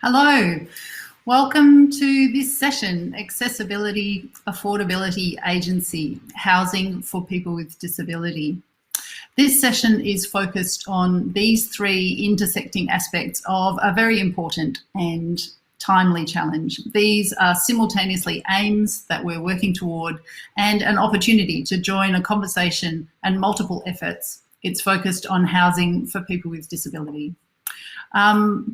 Hello, welcome to this session, Accessibility, Affordability Agency, Housing for People with Disability. This session is focused on these three intersecting aspects of a very important and timely challenge. These are simultaneously aims that we're working toward and an opportunity to join a conversation and multiple efforts. It's focused on housing for people with disability.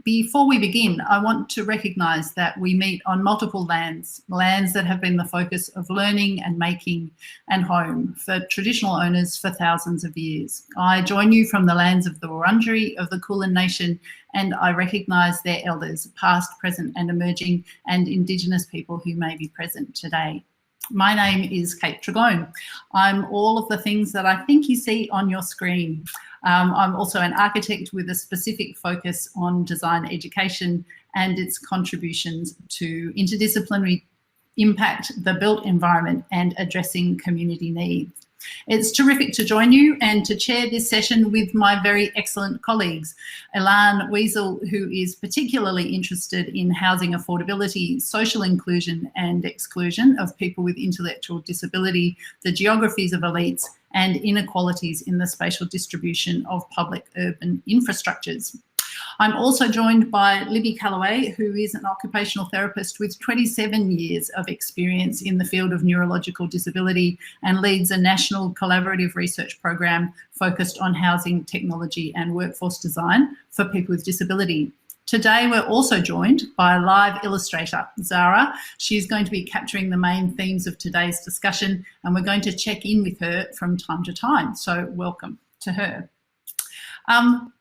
Before we begin, I want to recognise that we meet on multiple lands that have been the focus of learning and making and home for traditional owners for thousands of years. I join you from the lands of the Wurundjeri of the Kulin Nation, and I recognise their elders, past, present and emerging, and Indigenous people who may be present today. My name is Kate Tregloan. I'm all of the things that I think you see on your screen. I'm also an architect with a specific focus on design education and its contributions to interdisciplinary impact, the built environment and addressing community needs. It's terrific to join you and to chair this session with my very excellent colleagues, Ilan, Wiesel, who is particularly interested in housing affordability, social inclusion and exclusion of people with intellectual disability, the geographies of elites and inequalities in the spatial distribution of public urban infrastructures. I'm also joined by Libby, who is an occupational therapist with 27 years of experience in the field of neurological disability and leads a national collaborative research program focused on housing, technology and workforce design for people with disability. Today, we're also joined by a live illustrator, Zara. She's going to be capturing the main themes of today's discussion, and we're going to check in with her from time to time. So welcome to her.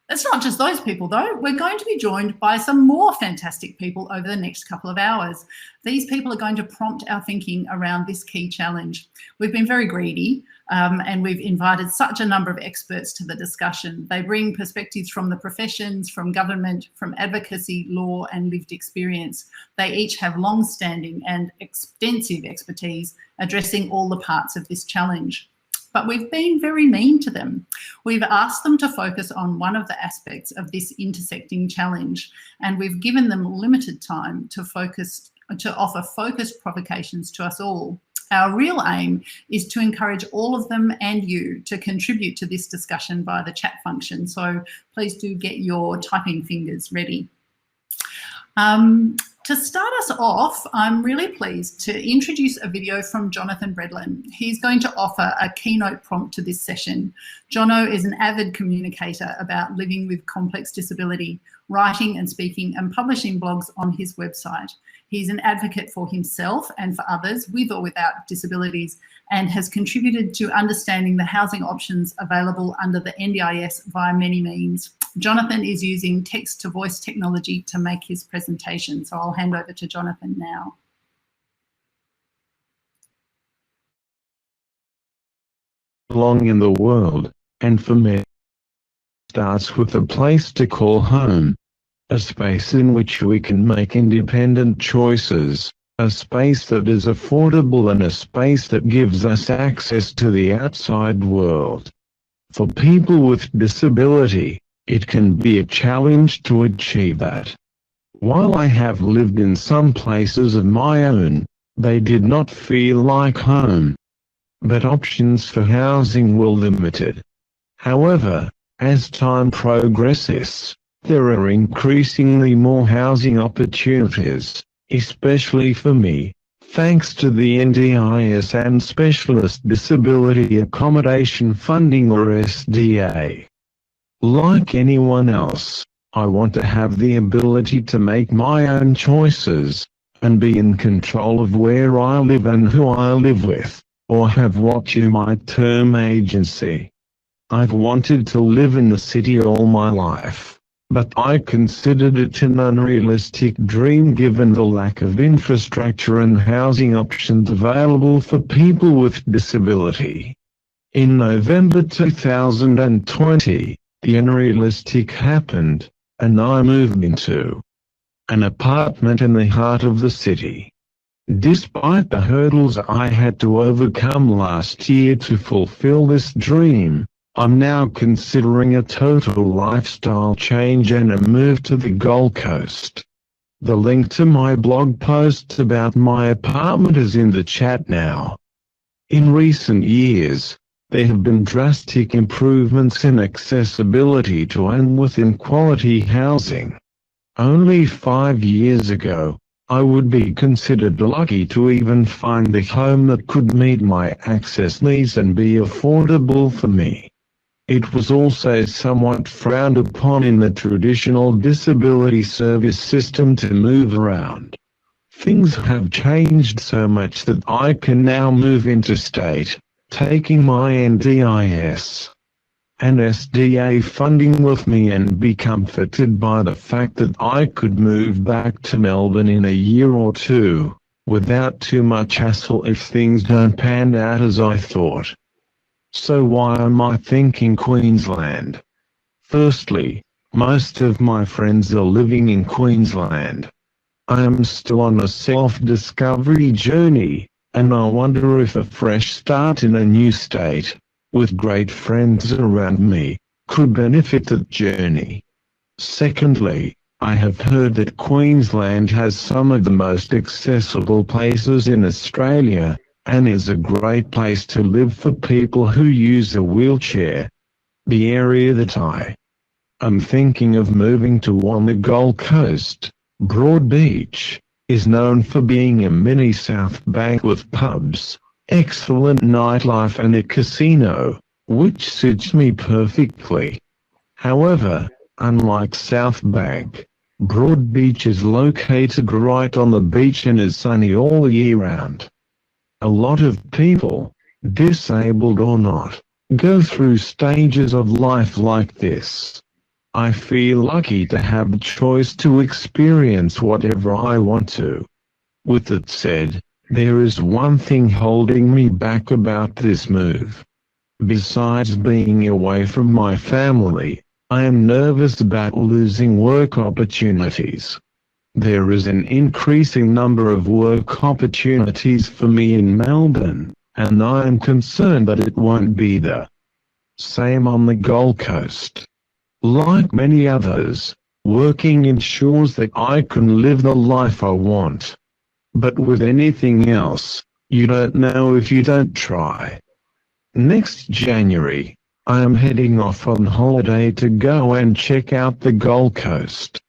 It's not just those people though. We're going to be joined by some more fantastic people over the next couple of hours. These people are going to prompt our thinking around this key challenge. We've been very greedy and we've invited such a number of experts to the discussion. They bring perspectives from the professions, from government, from advocacy, law and lived experience. They each have long-standing and extensive expertise addressing all the parts of this challenge. But we've been very mean to them. We've asked them to focus on one of the aspects of this intersecting challenge, and we've given them limited time to offer focused provocations to us all. Our real aim is to encourage all of them and you to contribute to this discussion via the chat function. So please do get your typing fingers ready. To start us off, I'm really pleased to introduce a video from Jonathan Bredlin. He's going to offer a keynote prompt to this session. Jono is an avid communicator about living with complex disability, writing and speaking and publishing blogs on his website. He's an advocate for himself and for others with or without disabilities and has contributed to understanding the housing options available under the NDIS via many means. Jonathan is using text-to-voice technology to make his presentation, so I'll hand over to Jonathan now. Belong in the world, and for me, starts with a place to call home. A space in which we can make independent choices, a space that is affordable and a space that gives us access to the outside world. For people with disability, it can be a challenge to achieve that. While I have lived in some places of my own, they did not feel like home. But options for housing were limited. However, as time progresses, there are increasingly more housing opportunities, especially for me, thanks to the NDIS and Specialist Disability Accommodation Funding or SDA. Like anyone else, I want to have the ability to make my own choices, and be in control of where I live and who I live with, or have what you might term agency. I've wanted to live in the city all my life, but I considered it an unrealistic dream given the lack of infrastructure and housing options available for people with disability. In November 2020, the unrealistic happened, and I moved into an apartment in the heart of the city. Despite the hurdles I had to overcome last year to fulfill this dream, I'm now considering a total lifestyle change and a move to the Gold Coast. The link to my blog post about my apartment is in the chat now. In recent years, there have been drastic improvements in accessibility to and within quality housing. Only 5 years ago, I would be considered lucky to even find a home that could meet my access needs and be affordable for me. It was also somewhat frowned upon in the traditional disability service system to move around. Things have changed so much that I can now move interstate, taking my NDIS and SDA funding with me, and be comforted by the fact that I could move back to Melbourne in a year or two, without too much hassle if things don't pan out as I thought. So why am I thinking Queensland? Firstly, most of my friends are living in Queensland. I am still on a self-discovery journey, and I wonder if a fresh start in a new state, with great friends around me, could benefit that journey. Secondly, I have heard that Queensland has some of the most accessible places in Australia, and is a great place to live for people who use a wheelchair. The area that I am thinking of moving to on the Gold Coast, Broadbeach, is known for being a mini South Bank with pubs, excellent nightlife and a casino, which suits me perfectly. However, unlike South Bank, Broadbeach is located right on the beach and is sunny all year round. A lot of people, disabled or not, go through stages of life like this. I feel lucky to have the choice to experience whatever I want to. With that said, there is one thing holding me back about this move. Besides being away from my family, I am nervous about losing work opportunities. There is an increasing number of work opportunities for me in Melbourne, and I am concerned that it won't be the same on the Gold Coast. Like many others, working ensures that I can live the life I want. But with anything else, you don't know if you don't try. Next January, I am heading off on holiday to go and check out the Gold Coast.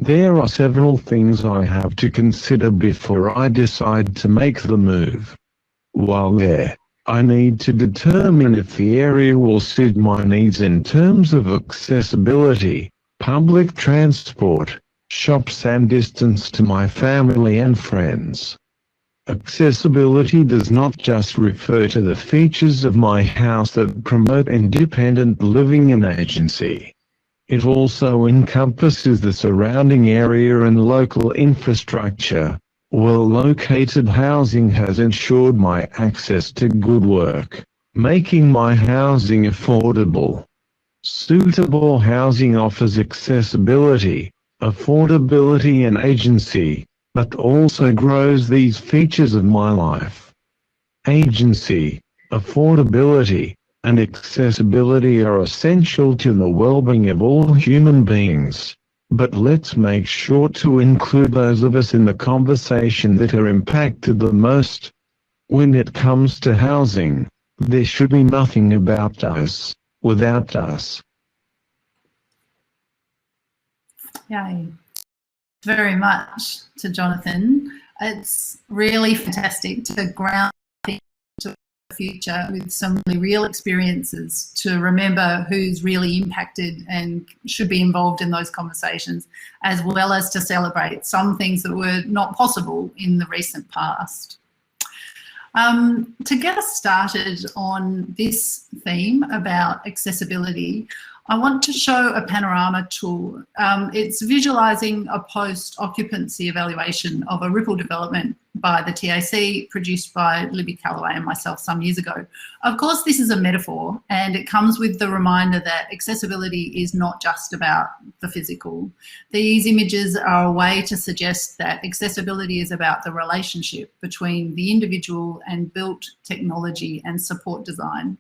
There are several things I have to consider before I decide to make the move. While there, I need to determine if the area will suit my needs in terms of accessibility, public transport, shops and distance to my family and friends. Accessibility does not just refer to the features of my house that promote independent living and agency. It also encompasses the surrounding area and local infrastructure. Well-located housing has ensured my access to good work, making my housing affordable. Suitable housing offers accessibility, affordability and agency, but also grows these features of my life. Agency, affordability, and accessibility are essential to the well-being of all human beings, but let's make sure to include those of us in the conversation that are impacted the most. When it comes to housing, there should be nothing about us without us. Yay. Very much to Jonathan. It's really fantastic to ground into the future with some really real experiences, to remember who's really impacted and should be involved in those conversations, as well as to celebrate some things that were not possible in the recent past. To get us started on this theme about accessibility, I want to show a panorama tool. It's visualising a post-occupancy evaluation of a Ripple development by the TAC, produced by Libby, Callaway and myself some years ago. Of course, this is a metaphor, and it comes with the reminder that accessibility is not just about the physical. These images are a way to suggest that accessibility is about the relationship between the individual and built technology and support design.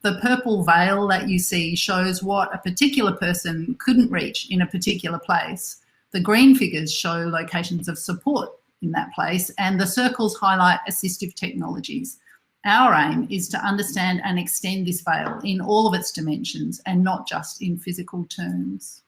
The purple veil that you see shows what a particular person couldn't reach in a particular place. The green figures show locations of support in that place, and the circles highlight assistive technologies. Our aim is to understand and extend this veil in all of its dimensions and not just in physical terms.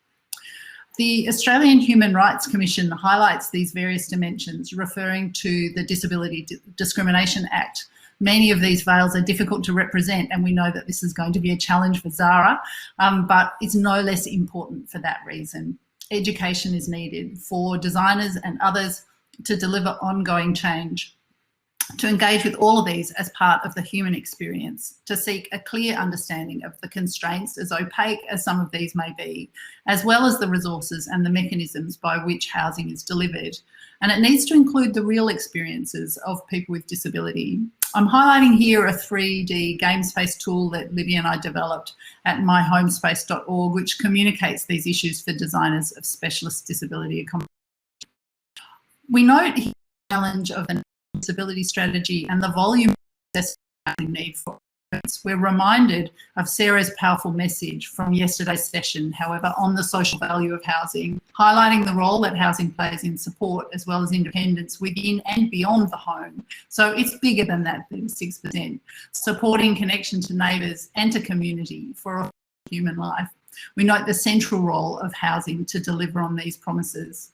The Australian Human Rights Commission highlights these various dimensions, referring to the Disability Discrimination Act. Many of these veils are difficult to represent, and we know that this is going to be a challenge for Zara, but it's no less important for that reason. Education is needed for designers and others to deliver ongoing change, to engage with all of these as part of the human experience, to seek a clear understanding of the constraints, as opaque as some of these may be, as well as the resources and the mechanisms by which housing is delivered. And it needs to include the real experiences of people with disability. I'm highlighting here a 3D game space tool that Libby and I developed at myhomespace.org, which communicates these issues for designers of specialist disability accommodation. We note the challenge of the disability strategy and the volume of need for it. We're reminded of Sarah's powerful message from yesterday's session, however, on the social value of housing, highlighting the role that housing plays in support as well as independence within and beyond the home. So it's bigger than that 36%, supporting connection to neighbours and to community for a human life. We note the central role of housing to deliver on these promises.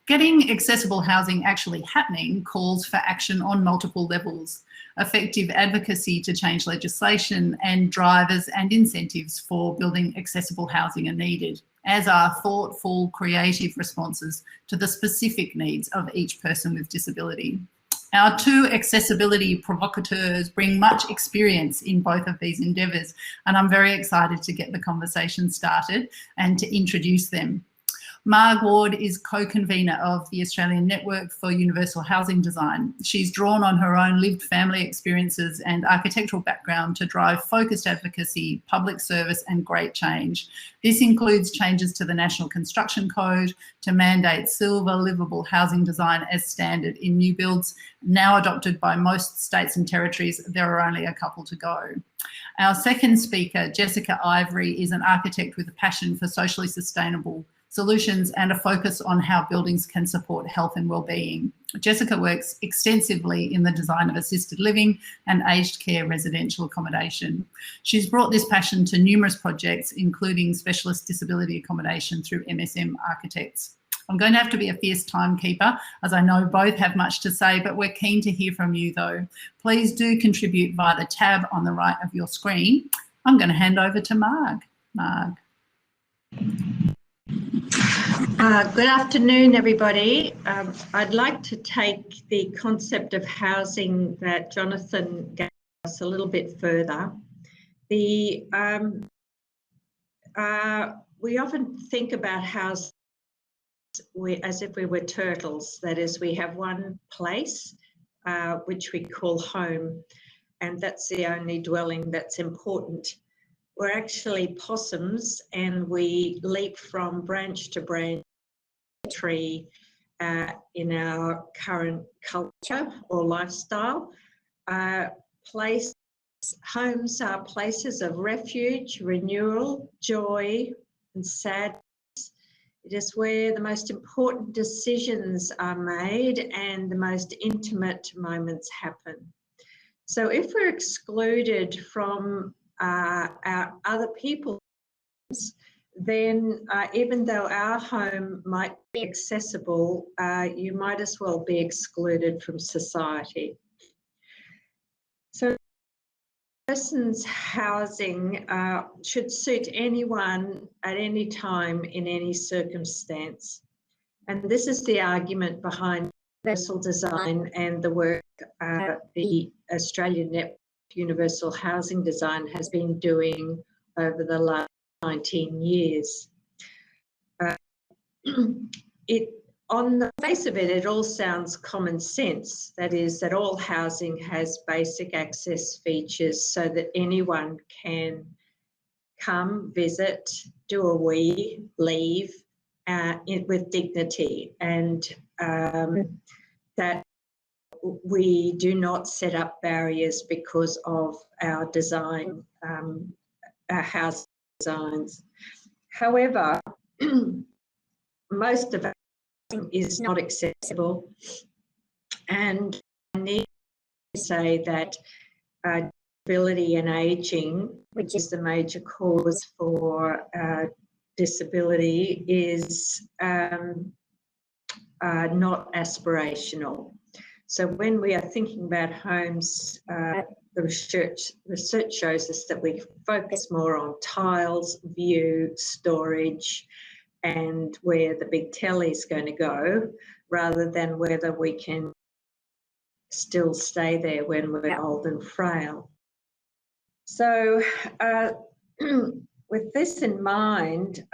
Getting accessible housing actually happening calls for action on multiple levels, effective advocacy to change legislation, and drivers and incentives for building accessible housing are needed, as are thoughtful, creative responses to the specific needs of each person with disability. Our two accessibility provocateurs bring much experience in both of these endeavours, and I'm very excited to get the conversation started and to introduce them. Marg Ward is co-convenor of the Australian Network for Universal Housing Design. She's drawn on her own lived family experiences and architectural background to drive focused advocacy, public service and great change. This includes changes to the National Construction Code to mandate silver livable housing design as standard in new builds, now adopted by most states and territories. There are only a couple to go. Our second speaker, Jessica Ivory, is an architect with a passion for socially sustainable solutions and a focus on how buildings can support health and wellbeing. Jessica works extensively in the design of assisted living and aged care residential accommodation. She's brought this passion to numerous projects, including specialist disability accommodation through MSM Architects. I'm going to have to be a fierce timekeeper, as I know both have much to say, but we're keen to hear from you though. Please do contribute via the tab on the right of your screen. I'm going to hand over to Marg. Marg. Good afternoon, everybody. I'd like to take the concept of housing that Jonathan gave us a little bit further. We often think about housing as if we were turtles. That is, we have one place, which we call home, and that's the only dwelling that's important. We're actually possums, and we leap from branch to branch tree in our current culture or lifestyle. Homes are places of refuge, renewal, joy and sadness. It is where the most important decisions are made and the most intimate moments happen. So if we're excluded from our other people's, then even though our home might be accessible, you might as well be excluded from society. So a person's housing should suit anyone at any time in any circumstance. And this is the argument behind universal design and the work the Australian Network Universal Housing Design has been doing over the last 19 years. On the face of it, it all sounds common sense. That is, that all housing has basic access features so that anyone can come, visit, do a wee, leave with dignity, and that we do not set up barriers because of our design, our house designs. However, most of our housing is not accessible, and I need to say that disability and ageing, which is the major cause for disability, is not aspirational. So when we are thinking about homes, the research shows us that we focus more on tiles, view, storage, and where the big telly is going to go, rather than whether we can still stay there when we're old and frail. So with this in mind,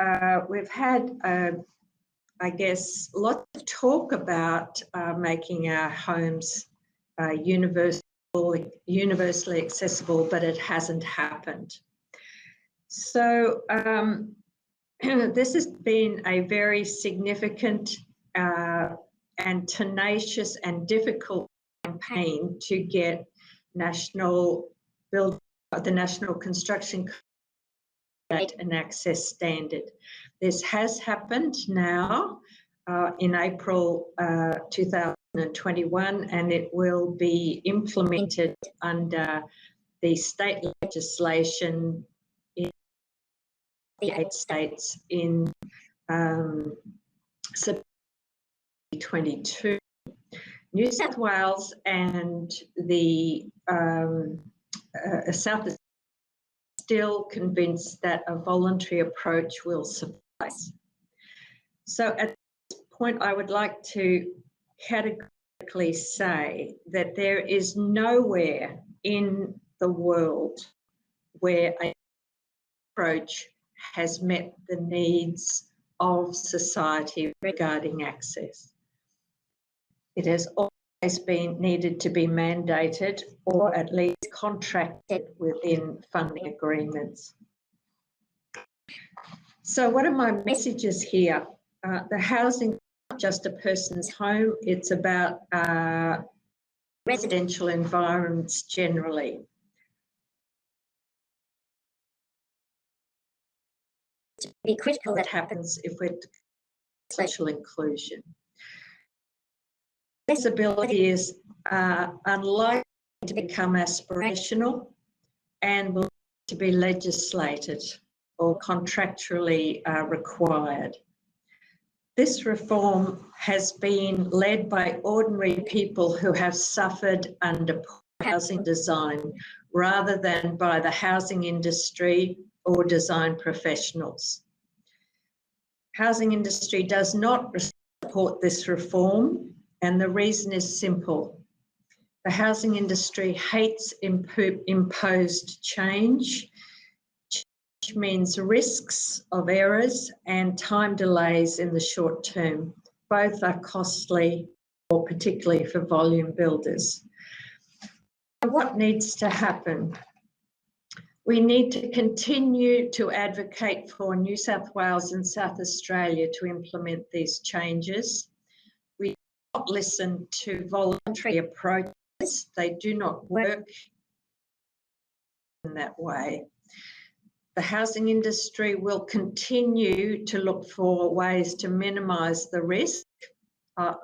we've had, I guess, lots of talk about making our homes universally accessible, but it hasn't happened. So this has been a very significant and tenacious and difficult campaign to get the National Construction Code an access standard. This has happened now in April 2021, and it will be implemented under the state legislation in the 8 states in September 2022. New South Wales and the South is still convinced that a voluntary approach will suffice. So at this point, I would like to categorically say that there is nowhere in the world where an approach has met the needs of society regarding access. It has always been needed to be mandated or at least contracted within funding agreements. So what are my messages here? The housing is not just a person's home, it's about residential environments generally. To be critical that happens if we're social inclusion. Disability is unlikely to become aspirational and will need to be legislated or contractually required. This reform has been led by ordinary people who have suffered under poor housing design rather than by the housing industry or design professionals. Housing industry does not support this reform, and the reason is simple. The housing industry hates imposed change. Change means risks of errors and time delays in the short term. Both are costly, or particularly for volume builders. And what needs to happen? We need to continue to advocate for New South Wales and South Australia to implement these changes. We do not listen to voluntary approaches. They do not work in that way. The housing industry will continue to look for ways to minimise the risk. So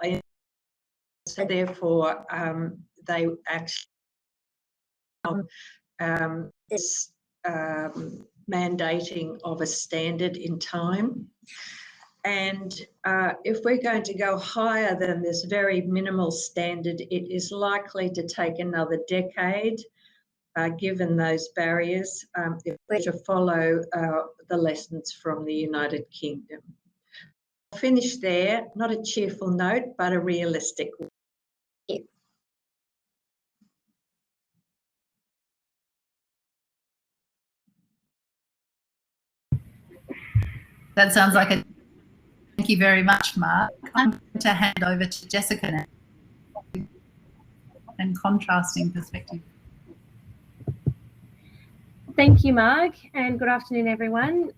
therefore, they actually this mandating of a standard in time. And if we're going to go higher than this very minimal standard, it is likely to take another decade, given those barriers, if we're to follow the lessons from the United Kingdom. I'll finish there, not a cheerful note, but a realistic one. That sounds like a thank you very much, Mark. I'm going to hand over to Jessica now and contrasting perspective. Thank you, Marg, and good afternoon, everyone.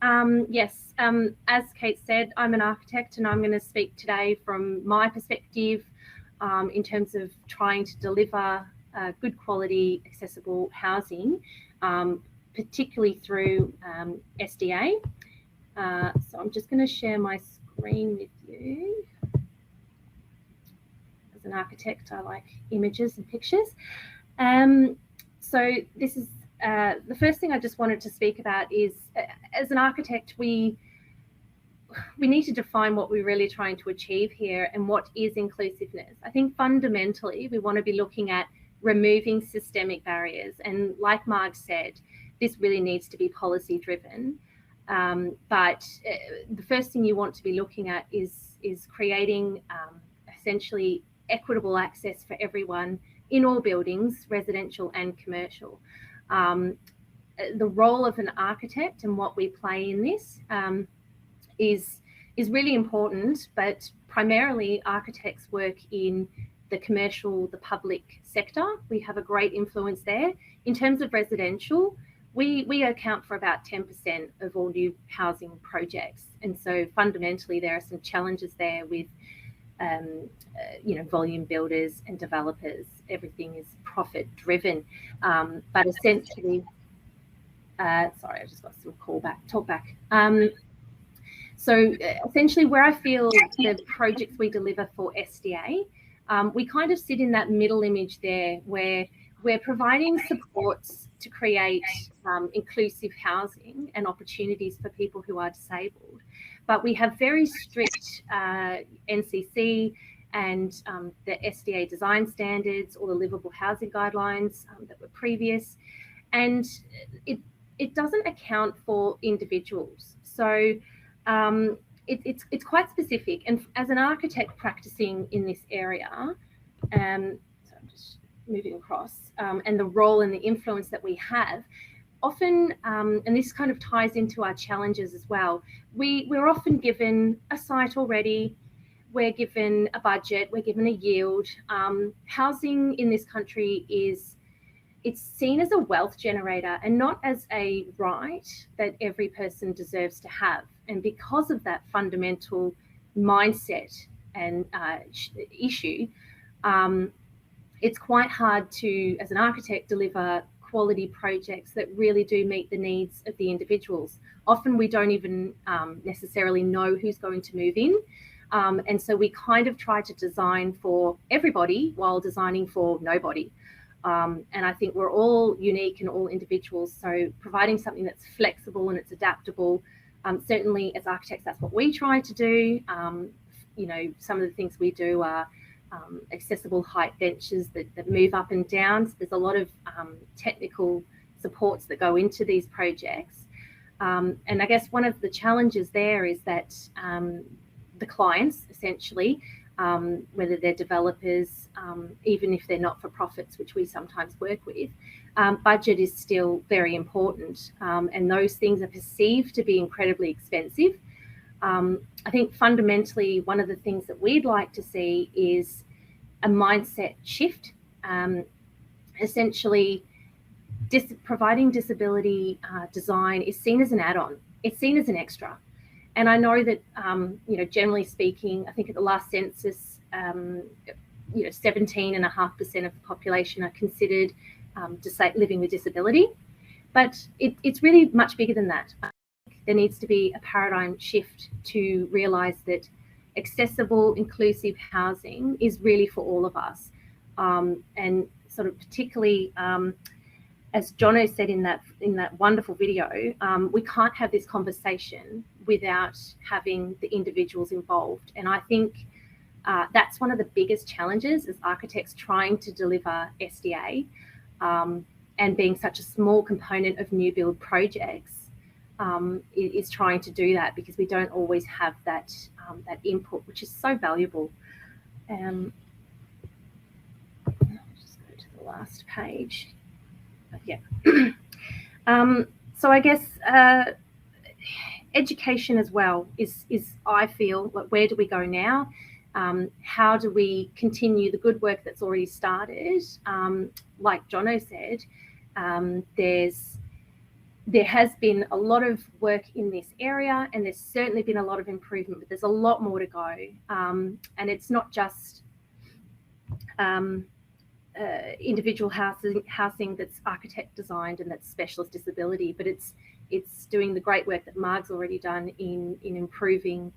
Yes, as Kate said, I'm an architect and I'm going to speak today from my perspective in terms of trying to deliver good quality, accessible housing, particularly through SDA. So I'm just going to share my screen with you. As an architect, I like images and pictures. So this is the first thing I just wanted to speak about is, as an architect, we need to define what we're really trying to achieve here and what is inclusiveness. I think fundamentally we want to be looking at removing systemic barriers, and like Marg said, this really needs to be policy driven. But the first thing you want to be looking at is creating essentially equitable access for everyone in all buildings, residential and commercial. The role of an architect and what we play in this is really important, but primarily architects work in the commercial, the public sector. We have a great influence there. In terms of residential, we account for about 10% of all new housing projects. And so fundamentally, there are some challenges there with volume builders and developers. Everything is profit driven. But essentially, sorry, I just got some talk back. So essentially where I feel the projects we deliver for SDA, we kind of sit in that middle image there where we're providing supports to create inclusive housing and opportunities for people who are disabled. But we have very strict NCC and the SDA design standards or the livable housing guidelines that were previous. And it doesn't account for individuals. So it's quite specific. And as an architect practicing in this area, so I'm just moving across, and the role and the influence that we have, often, and this kind of ties into our challenges as well, we're often given a site already, we're given a budget, we're given a yield. Housing in this country it's seen as a wealth generator and not as a right that every person deserves to have. And because of that fundamental mindset and issue, it's quite hard to, as an architect, deliver quality projects that really do meet the needs of the individuals. Often we don't even necessarily know who's going to move in. And so we kind of try to design for everybody while designing for nobody. And I think we're all unique and all individuals. So providing something that's flexible and it's adaptable, certainly as architects, that's what we try to do. Some of the things we do are accessible height benches that move up and down. So there's a lot of technical supports that go into these projects. And I guess one of the challenges there is that the clients, essentially, whether they're developers, even if they're not-for-profits, which we sometimes work with, budget is still very important. And those things are perceived to be incredibly expensive. I think fundamentally, one of the things that we'd like to see is a mindset shift. Essentially, providing disability design is seen as an add-on. It's seen as an extra. And I know that, generally speaking, I think at the last census, 17.5% of the population are considered living with disability. But it's really much bigger than that. There needs to be a paradigm shift to realise that accessible, inclusive housing is really for all of us. And sort of particularly, as Jono said in that wonderful video, we can't have this conversation without having the individuals involved. And I think that's one of the biggest challenges as architects trying to deliver SDA, and being such a small component of new build projects, is trying to do that, because we don't always have that input, which is so valuable. I'll just go to the last page. Yeah. So I guess education as well is I feel, like, where do we go now? How do we continue the good work that's already started? Like Jono said, there has been a lot of work in this area, and there's certainly been a lot of improvement, but there's a lot more to go. And it's not just individual housing that's architect designed and that's specialist disability, but it's doing the great work that Marg's already done in improving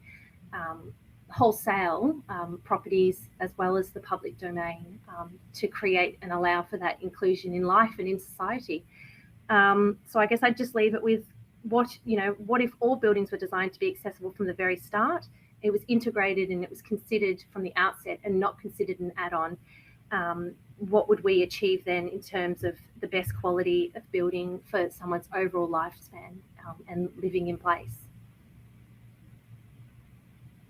wholesale properties as well as the public domain to create and allow for that inclusion in life and in society. So I guess I'd just leave it with what if all buildings were designed to be accessible from the very start? It was integrated and it was considered from the outset and not considered an add-on. What would we achieve then in terms of the best quality of building for someone's overall lifespan and living in place?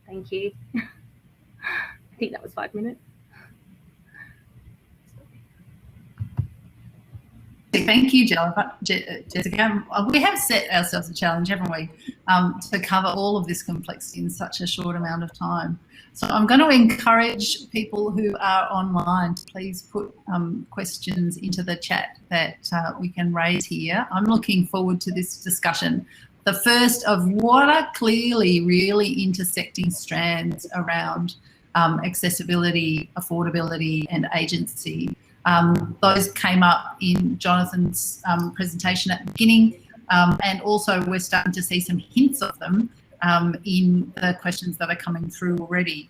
Thank you. I think that was 5 minutes. Thank you, Jessica. We have set ourselves a challenge, haven't we, to cover all of this complexity in such a short amount of time. So I'm going to encourage people who are online to please put questions into the chat that we can raise here. I'm looking forward to this discussion. The first of what are clearly really intersecting strands around accessibility, affordability and agency. Those came up in Jonathan's presentation at the beginning, and also we're starting to see some hints of them in the questions that are coming through already.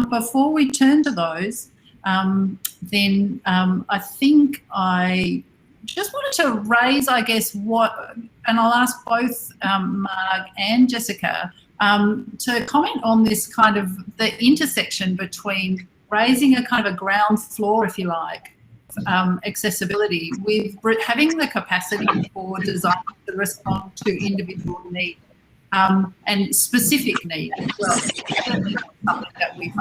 Before we turn to those, then I think I just wanted to raise, I guess, and I'll ask both Marg and Jessica to comment on this kind of the intersection between raising a kind of a ground floor, if you like, accessibility with having the capacity for design to respond to individual needs and specific needs as well. Something that we've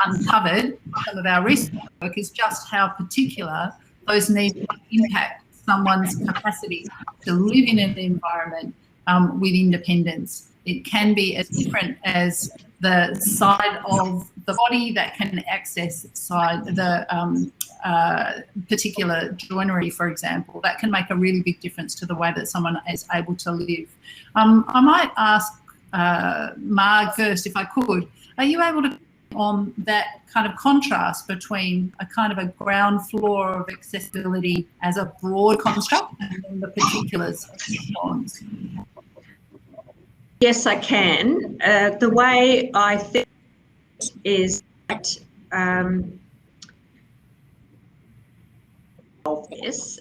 uncovered, some of our research work, is just how particular those needs impact someone's capacity to live in an environment with independence. It can be as different as the side of the body that can access the particular joinery, for example. That can make a really big difference to the way that someone is able to live. I might ask Marg first, if I could. Are you able to on that kind of contrast between a kind of a ground floor of accessibility as a broad construct and then the particulars of response? Yes, I can. The way I think is that of this,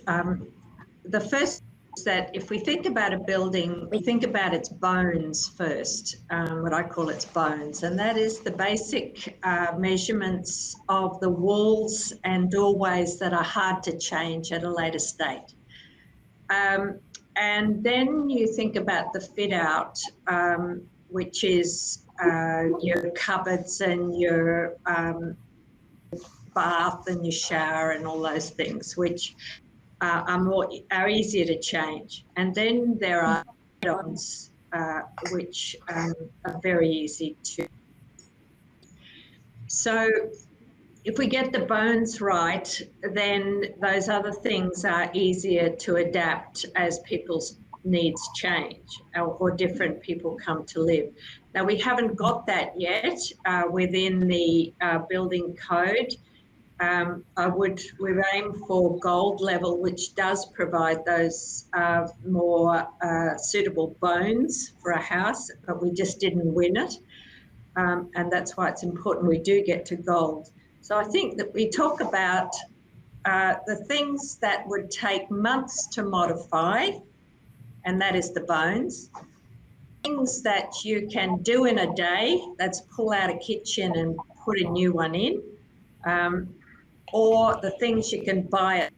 the first is that if we think about a building, we think about its bones first, what I call its bones, and that is the basic measurements of the walls and doorways that are hard to change at a later state. And then you think about the fit out, which is your cupboards and your bath and your shower and all those things, which are easier to change. And then there are add-ons, which are very easy to. So if we get the bones right, then those other things are easier to adapt as people's needs change or different people come to live. Now, we haven't got that yet within the building code. We aim for gold level, which does provide those more suitable bones for a house, but we just didn't win it. And that's why it's important we do get to gold. So I think that we talk about the things that would take months to modify, and that is the bones. Things that you can do in a day, that's pull out a kitchen and put a new one in, or the things you can buy,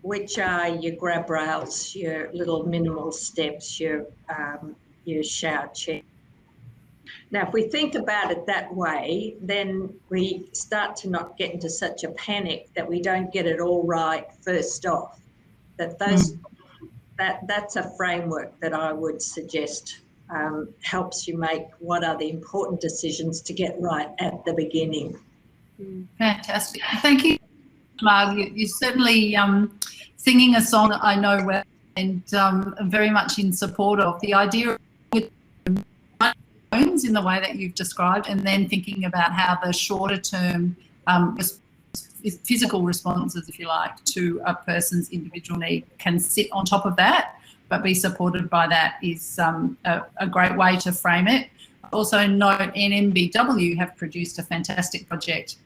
which are your grab rails, your little minimal steps, your shower chair. Now, if we think about it that way, then we start to not get into such a panic that we don't get it all right first off. That's a framework that I would suggest helps you make what are the important decisions to get right at the beginning. Fantastic. Thank you, Marg. You're certainly singing a song that I know well and very much in support of. The idea of in the way that you've described, and then thinking about how the shorter term physical responses, if you like, to a person's individual need can sit on top of that but be supported by that is a great way to frame it. Also note NMBW have produced a fantastic project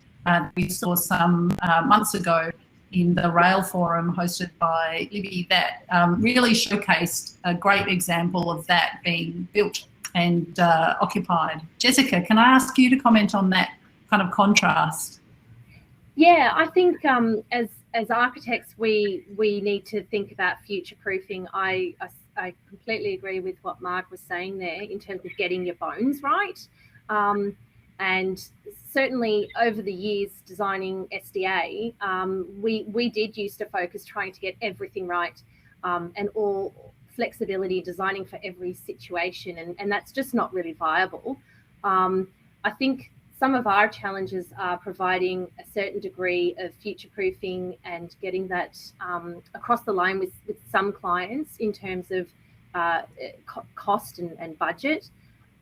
we saw some months ago in the Rail Forum hosted by Libby that really showcased a great example of that being built and occupied. Jessica, can I ask you to comment on that kind of contrast? Yeah, I think as architects, we need to think about future-proofing. I completely agree with what Marg was saying there in terms of getting your bones right. And certainly over the years designing SDA, we did used to focus trying to get everything right and all flexibility, designing for every situation, and that's just not really viable. I think some of our challenges are providing a certain degree of future-proofing and getting that across the line with some clients in terms of cost and budget.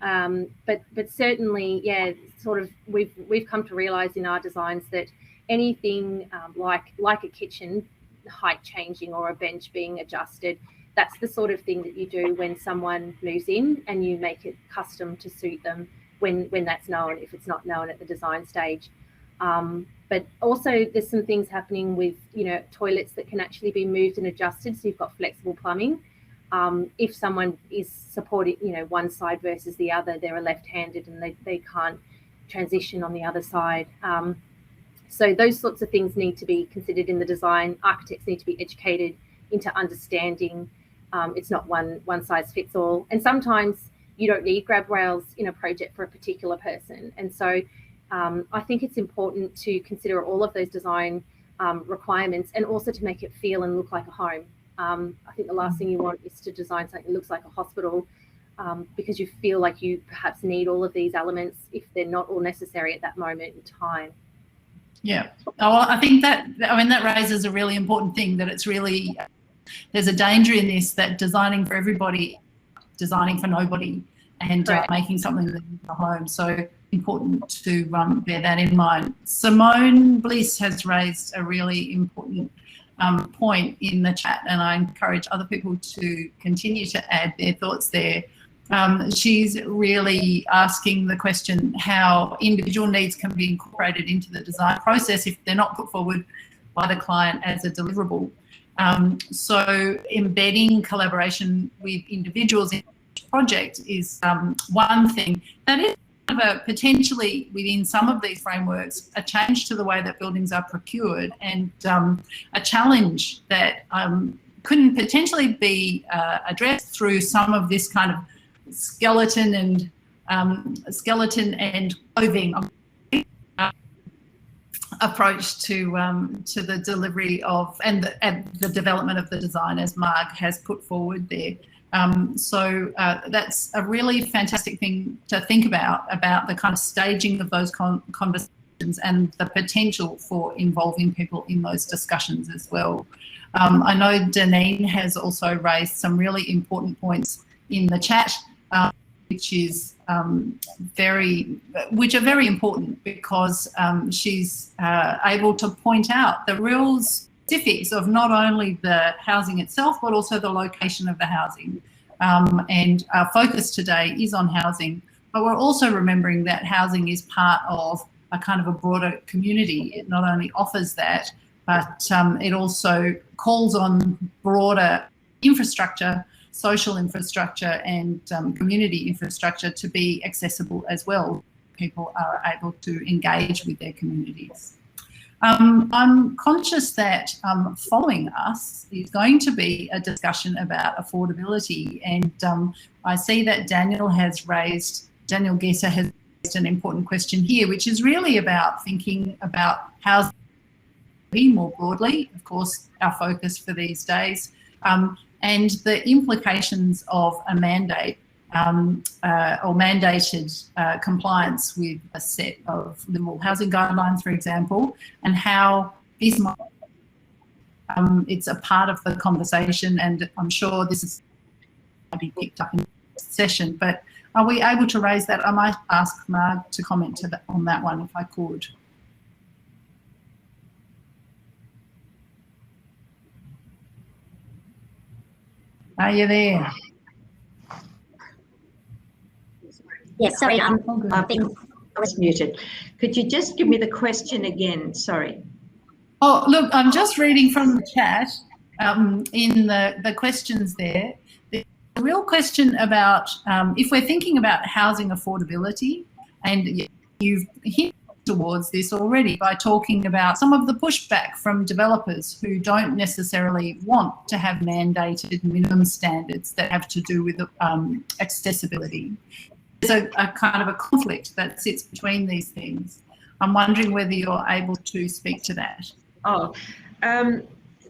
But certainly, yeah, sort of we've come to realise in our designs that anything like a kitchen height changing or a bench being adjusted, that's the sort of thing that you do when someone moves in and you make it custom to suit them when that's known, if it's not known at the design stage. But also there's some things happening with, toilets that can actually be moved and adjusted, so you've got flexible plumbing. If someone is supporting, one side versus the other, they're left-handed and they can't transition on the other side. So those sorts of things need to be considered in the design. Architects need to be educated into understanding it's not one size fits all. And sometimes you don't need grab rails in a project for a particular person. And so I think it's important to consider all of those design requirements and also to make it feel and look like a home. I think the last thing you want is to design something that looks like a hospital because you feel like you perhaps need all of these elements if they're not all necessary at that moment in time. Yeah, well, I think that raises a really important thing, that it's really, there's a danger in this, that designing for everybody, designing for nobody, and making something that is a home. So important to bear that in mind. Simone Bliss has raised a really important point in the chat, and I encourage other people to continue to add their thoughts there. She's really asking the question how individual needs can be incorporated into the design process if they're not put forward by the client as a deliverable. So embedding collaboration with individuals in each project is one thing. That is potentially within some of these frameworks a change to the way that buildings are procured, and a challenge that couldn't potentially be addressed through some of this kind of skeleton and clothing approach to the delivery of and the development of the design, as Marg has put forward there. So that's a really fantastic thing to think about the kind of staging of those conversations and the potential for involving people in those discussions as well. I know Deneen has also raised some really important points in the chat, which are very important because she's able to point out the real specifics of not only the housing itself, but also the location of the housing. And our focus today is on housing, but we're also remembering that housing is part of a kind of a broader community. It not only offers that, but it also calls on broader infrastructure, social infrastructure and community infrastructure to be accessible as well. People are able to engage with their communities. I'm conscious that following us is going to be a discussion about affordability, and I see that Daniel Gesser has raised an important question here, which is really about thinking about housing more broadly, of course, our focus for these days, and the implications of a mandate or mandated compliance with a set of liberal housing guidelines, for example, and how this might, it's a part of the conversation, and I'm sure this is going to be picked up in this session, but are we able to raise that? I might ask Marg to comment on that one if I could. Are you there? Yes, sorry, I was muted. Could you just give me the question again? Sorry. Oh, look, I'm just reading from the chat in the questions there. The real question about if we're thinking about housing affordability, and you've hinted towards this already by talking about some of the pushback from developers who don't necessarily want to have mandated minimum standards that have to do with accessibility. There's a kind of a conflict that sits between these things. I'm wondering whether you're able to speak to that. Oh, the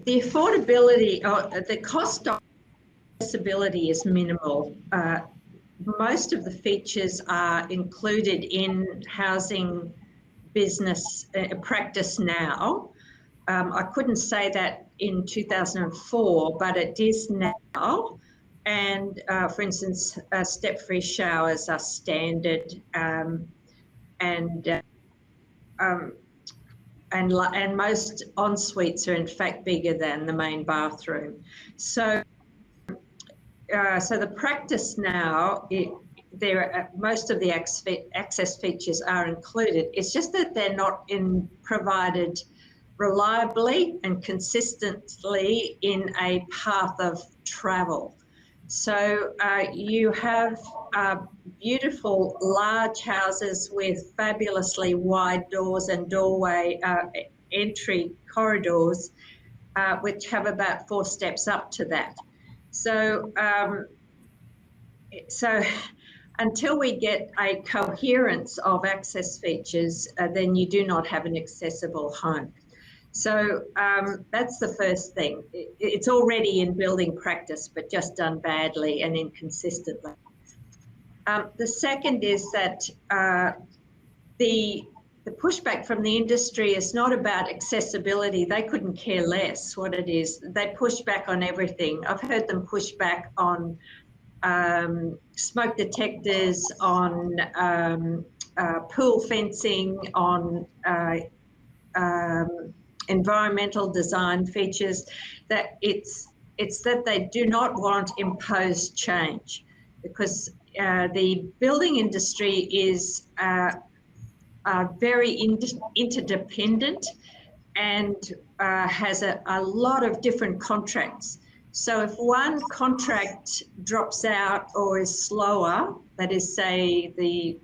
affordability, the cost of accessibility is minimal. Most of the features are included in housing business practice now. I couldn't say that in 2004, but it is now. And for instance, step-free showers are standard, and most en-suites are in fact bigger than the main bathroom. So, so the practice now, most of the access features are included. It's just that they're not provided reliably and consistently in a path of travel. So you have beautiful large houses with fabulously wide doors and doorway entry corridors, which have about 4 steps up to that. So, so until we get a coherence of access features, then you do not have an accessible home. So that's the first thing. It's already in building practice, but just done badly and inconsistently. The second is that the pushback from the industry is not about accessibility. They couldn't care less what it is. They push back on everything. I've heard them push back on smoke detectors, on pool fencing, on environmental design features, that it's that they do not want imposed change, because the building industry is very interdependent and has a lot of different contracts. So if one contract drops out or is slower, that is, say, the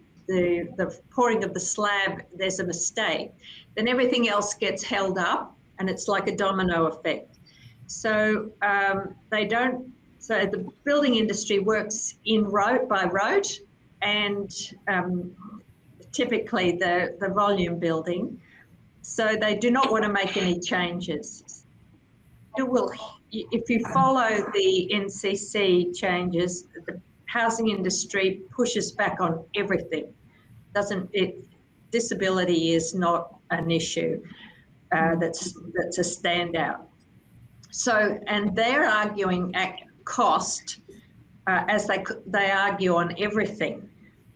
pouring of the slab, there's a mistake, then everything else gets held up, and it's like a domino effect. So so the building industry works by rote, and typically the volume building. So they do not want to make any changes. If you follow the NCC changes, the housing industry pushes back on everything. Disability is not an issue that's a standout. So, and they're arguing at cost as they argue on everything.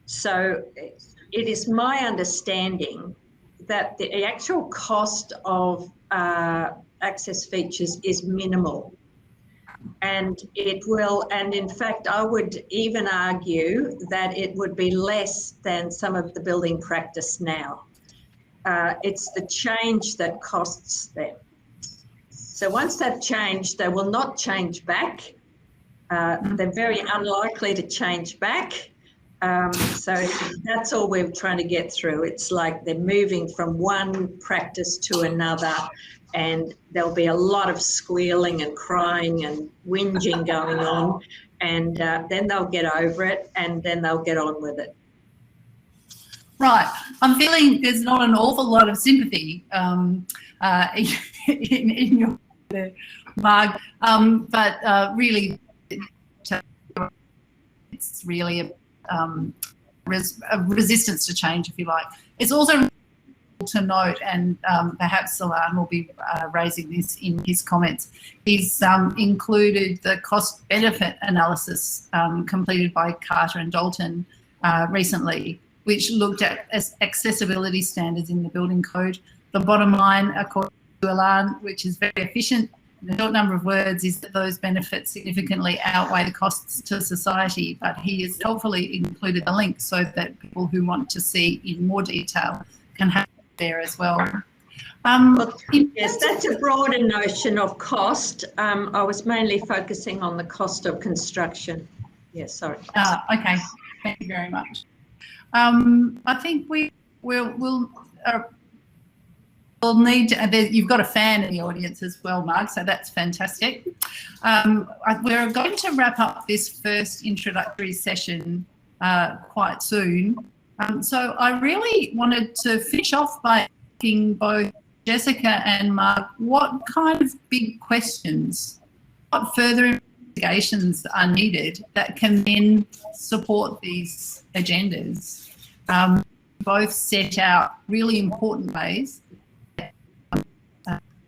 So it is my understanding that the actual cost of access features is minimal. And in fact, I would even argue that it would be less than some of the building practice now. It's the change that costs them. So once they've changed, they will not change back. They're very unlikely to change back. So that's all we're trying to get through. It's like they're moving from one practice to another, and there'll be a lot of squealing and crying and whinging going on, and then they'll get over it, and then they'll get on with it. Right. I'm feeling there's not an awful lot of sympathy in your Marg, but really it's really a resistance to change, if you like. It's also to note, and perhaps Ilan will be raising this in his comments, he's included the cost-benefit analysis completed by Carter and Dalton recently, which looked at accessibility standards in the building code. The bottom line, according to Ilan, which is very efficient, in a short number of words, is that those benefits significantly outweigh the costs to society, but he has helpfully included the link so that people who want to see in more detail can have it there as well. Yes, that's a broader notion of cost. I was mainly focusing on the cost of construction. Yes, sorry. Okay, thank you very much. I think we'll need to, you've got a fan in the audience as well, Mark, so that's fantastic. We're going to wrap up this first introductory session quite soon. So I really wanted to finish off by asking both Jessica and Mark what kind of big questions, what further investigations are needed that can then support these agendas. Both set out really important ways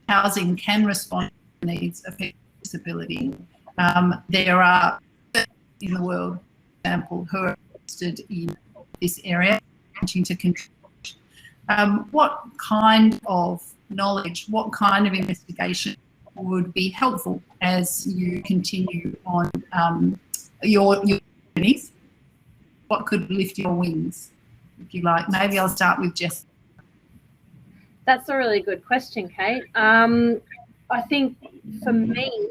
housing can respond to the needs of people with disability. There are in the world, for example, who are interested in this area, wanting to contribute. What kind of knowledge, what kind of investigation would be helpful as you continue on your journeys? What could lift your wings, if you like? Maybe I'll start with Jess. That's a really good question, Kate. I think for me,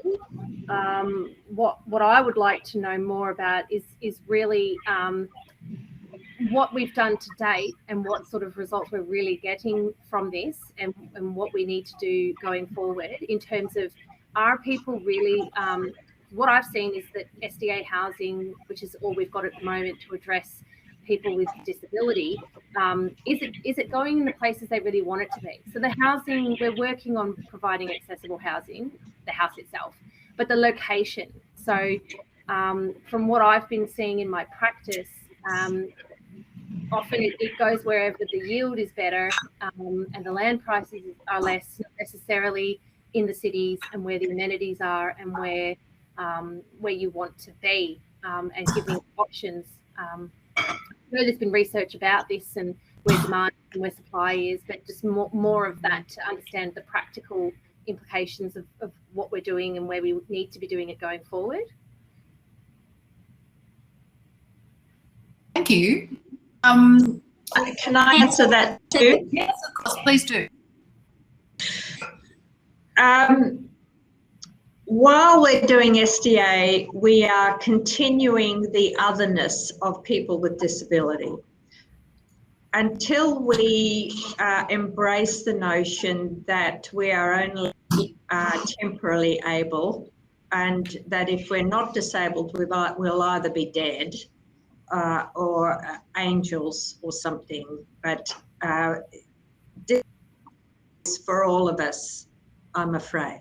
what I would like to know more about is really what we've done to date and what sort of results we're really getting from this, and what we need to do going forward in terms of, are people really, what I've seen is that SDA housing, which is all we've got at the moment to address people with disability, is it going in the places they really want it to be? So the housing, we're working on providing accessible housing, the house itself, but the location. So from what I've been seeing in my practice, often it goes wherever the yield is better, and the land prices are less, not necessarily in the cities and where the amenities are and where you want to be, and giving options. I know there's been research about this and where demand and where supply is, but just more of that to understand the practical implications of what we're doing and where we need to be doing it going forward. Thank you. Can I answer that too? Yes, of course, please do. While we're doing SDA, we are continuing the otherness of people with disability. Until we embrace the notion that we are only temporarily able, and that if we're not disabled, we'll either be dead or angels or something, but this is for all of us, I'm afraid.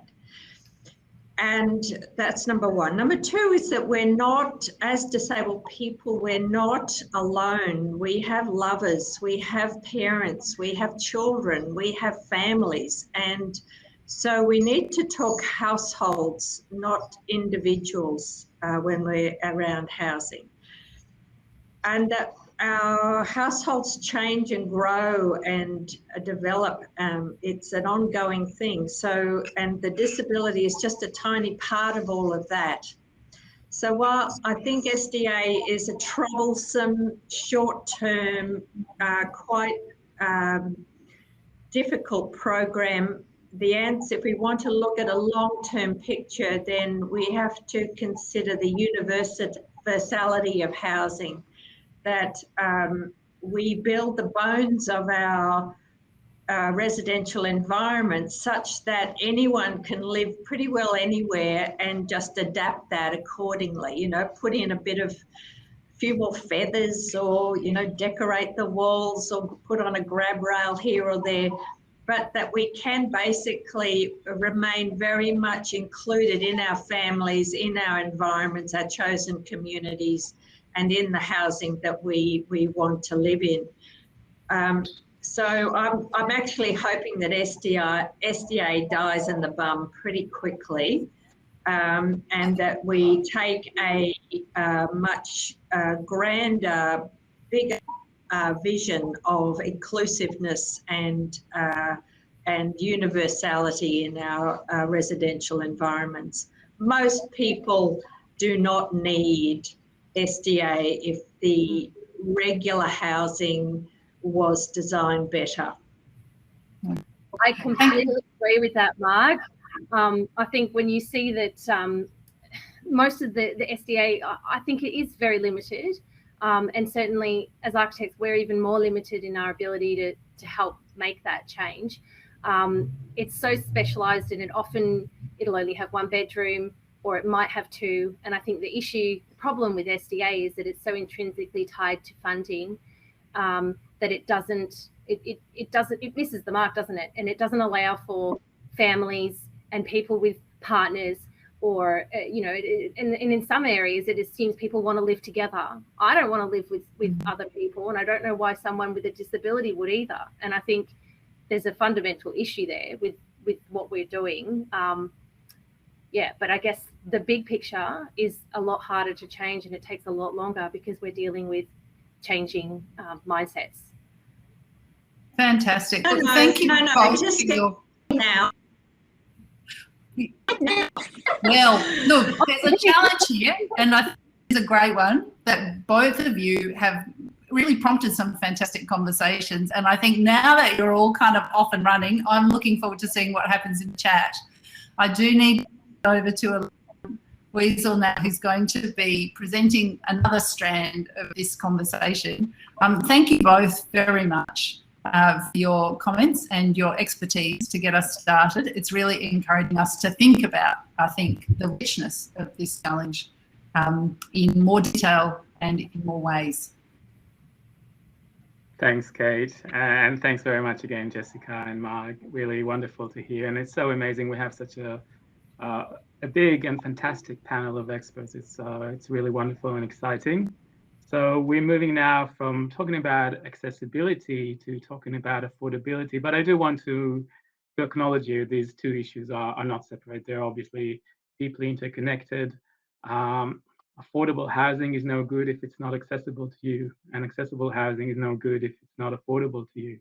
And that's number one. Number two is that we're not, as disabled people, we're not alone. We have lovers, we have parents, we have children, we have families. And so we need to talk households, not individuals, when we're around housing. And our households change and grow and develop. It's an ongoing thing. So, and the disability is just a tiny part of all of that. So while I think SDA is a troublesome, short-term, quite difficult program, the answer, if we want to look at a long-term picture, then we have to consider the universality of housing. That we build the bones of our residential environment such that anyone can live pretty well anywhere and just adapt that accordingly, you know, put in a few more feathers, or, you know, decorate the walls or put on a grab rail here or there, but that we can basically remain very much included in our families, in our environments, our chosen communities, and in the housing that we want to live in. So I'm actually hoping that SDA dies in the bum pretty quickly, and that we take a much grander, bigger vision of inclusiveness and and universality in our residential environments. Most people do not need SDA if the regular housing was designed better. I completely agree with that, Marg. I think when you see that most of the SDA, I think it is very limited. And certainly as architects, we're even more limited in our ability to help make that change. It's so specialised, and it'll only have one bedroom, or it might have two. And I think the problem with SDA is that it's so intrinsically tied to funding that it misses the mark, doesn't it? And it doesn't allow for families and people with partners, or and in some areas it assumes people want to live together. I don't want to live with other people, and I don't know why someone with a disability would either. And I think there's a fundamental issue there with what we're doing. But I guess the big picture is a lot harder to change, and it takes a lot longer because we're dealing with changing mindsets. Fantastic. No, Thank you. just now. Well, look, there's a challenge here, and I think it's a great one that both of you have really prompted some fantastic conversations. And I think now that you're all kind of off and running, I'm looking forward to seeing what happens in chat. I do need to go over to Wiesel now, who's going to be presenting another strand of this conversation. Thank you both very much for your comments and your expertise to get us started. It's really encouraging us to think about, I think, the richness of this challenge in more detail and in more ways. Thanks, Kate, and thanks very much again, Jessica and Marg. Really wonderful to hear, and it's so amazing we have such a big and fantastic panel of experts. It's really wonderful and exciting. So we're moving now from talking about accessibility to talking about affordability, but I do want to acknowledge you, these two issues are not separate. They're obviously deeply interconnected. Affordable housing is no good if it's not accessible to you, and accessible housing is no good if it's not affordable to you.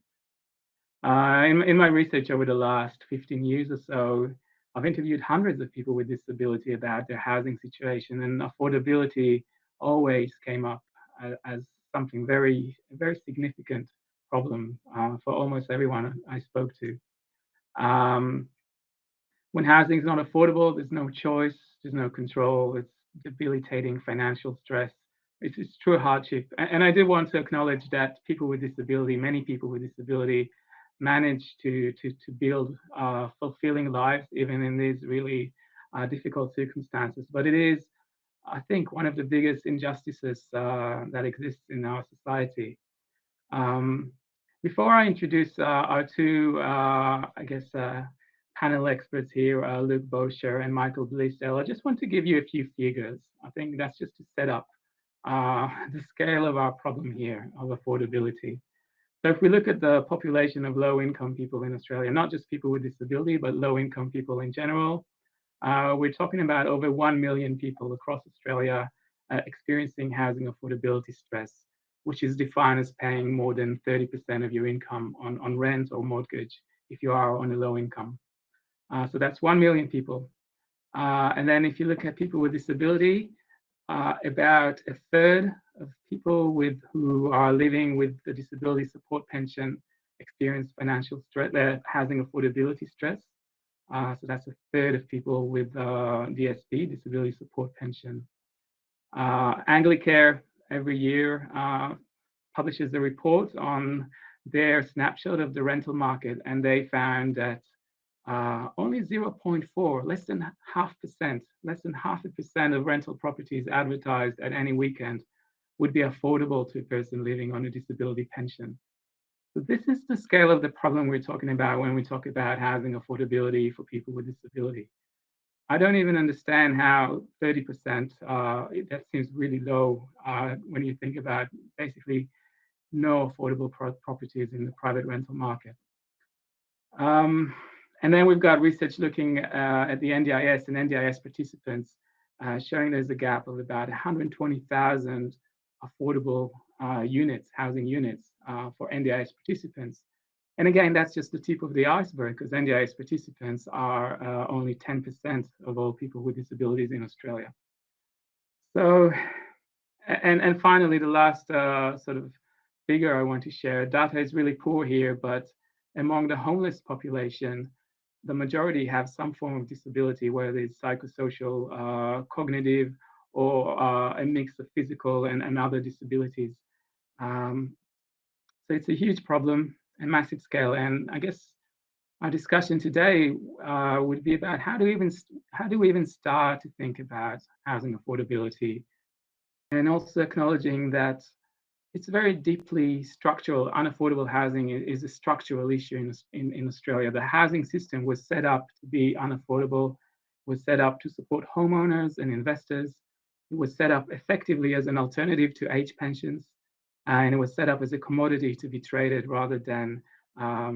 In my research over the last 15 years or so, I've interviewed hundreds of people with disability about their housing situation, and affordability always came up as something very significant problem for almost everyone I spoke to. When housing is not affordable, there's no choice, there's no control, it's debilitating financial stress. It's true hardship. And I do want to acknowledge that people with disability, many people with disability, manage to build fulfilling lives even in these really difficult circumstances. But it is, I think, one of the biggest injustices that exists in our society. Before I introduce our two, panel experts here, Luke Bosher and Michael Blissdale, I just want to give you a few figures. I think that's just to set up the scale of our problem here of affordability. So if we look at the population of low-income people in Australia, not just people with disability, but low-income people in general, we're talking about over 1 million people across Australia experiencing housing affordability stress, which is defined as paying more than 30% of your income on rent or mortgage if you are on a low income. So that's 1 million people. And then if you look at people with disability, about a third of people who are living with the disability support pension experience financial stress, housing affordability stress. So that's a third of people with DSP, disability support pension. Anglicare every year publishes a report on their snapshot of the rental market, and they found that only 0.4, less than 0.5% of rental properties advertised at any weekend would be affordable to a person living on a disability pension. So this is the scale of the problem we're talking about when we talk about housing affordability for people with disability. I don't even understand how 30%, that seems really low when you think about basically no affordable properties in the private rental market. And then we've got research looking at the NDIS and NDIS participants showing there's a gap of about 120,000 affordable units, housing units for NDIS participants. And again, that's just the tip of the iceberg, because NDIS participants are only 10% of all people with disabilities in Australia. So, and finally, the last sort of figure I want to share, data is really poor here, but among the homeless population, the majority have some form of disability, whether it's psychosocial, cognitive, or a mix of physical and other disabilities. So it's a huge problem and massive scale. And I guess our discussion today would be about how do we even start to think about housing affordability, and also acknowledging that it's very deeply structural. Unaffordable housing is a structural issue in Australia. The housing system was set up to be unaffordable, was set up to support homeowners and investors. It was set up effectively as an alternative to age pensions, and it was set up as a commodity to be traded rather than, I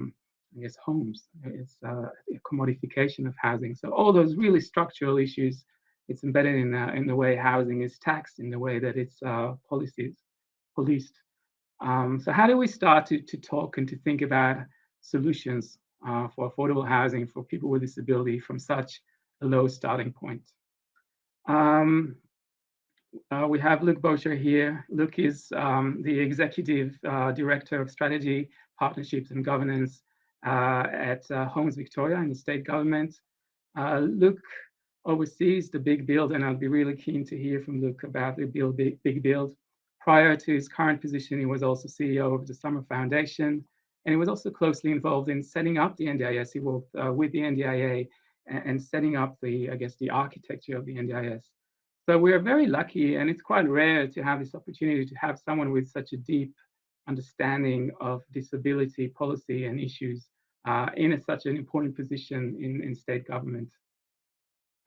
guess, homes. It's a commodification of housing. So all those really structural issues, it's embedded in the way housing is taxed, in the way that it's policed. So how do we start to talk and to think about solutions for affordable housing for people with disability from such a low starting point? We have Luke Boucher here. Luke is the Executive Director of Strategy, Partnerships and Governance at Homes Victoria in the state government. Luke oversees the big build, and I'll be really keen to hear from Luke about the big build. Prior to his current position, he was also CEO of the Summer Foundation, and he was also closely involved in setting up the NDIS. He worked with the NDIA and setting up the architecture of the NDIS. So we are very lucky, and it's quite rare to have this opportunity to have someone with such a deep understanding of disability policy and issues in such an important position in state government.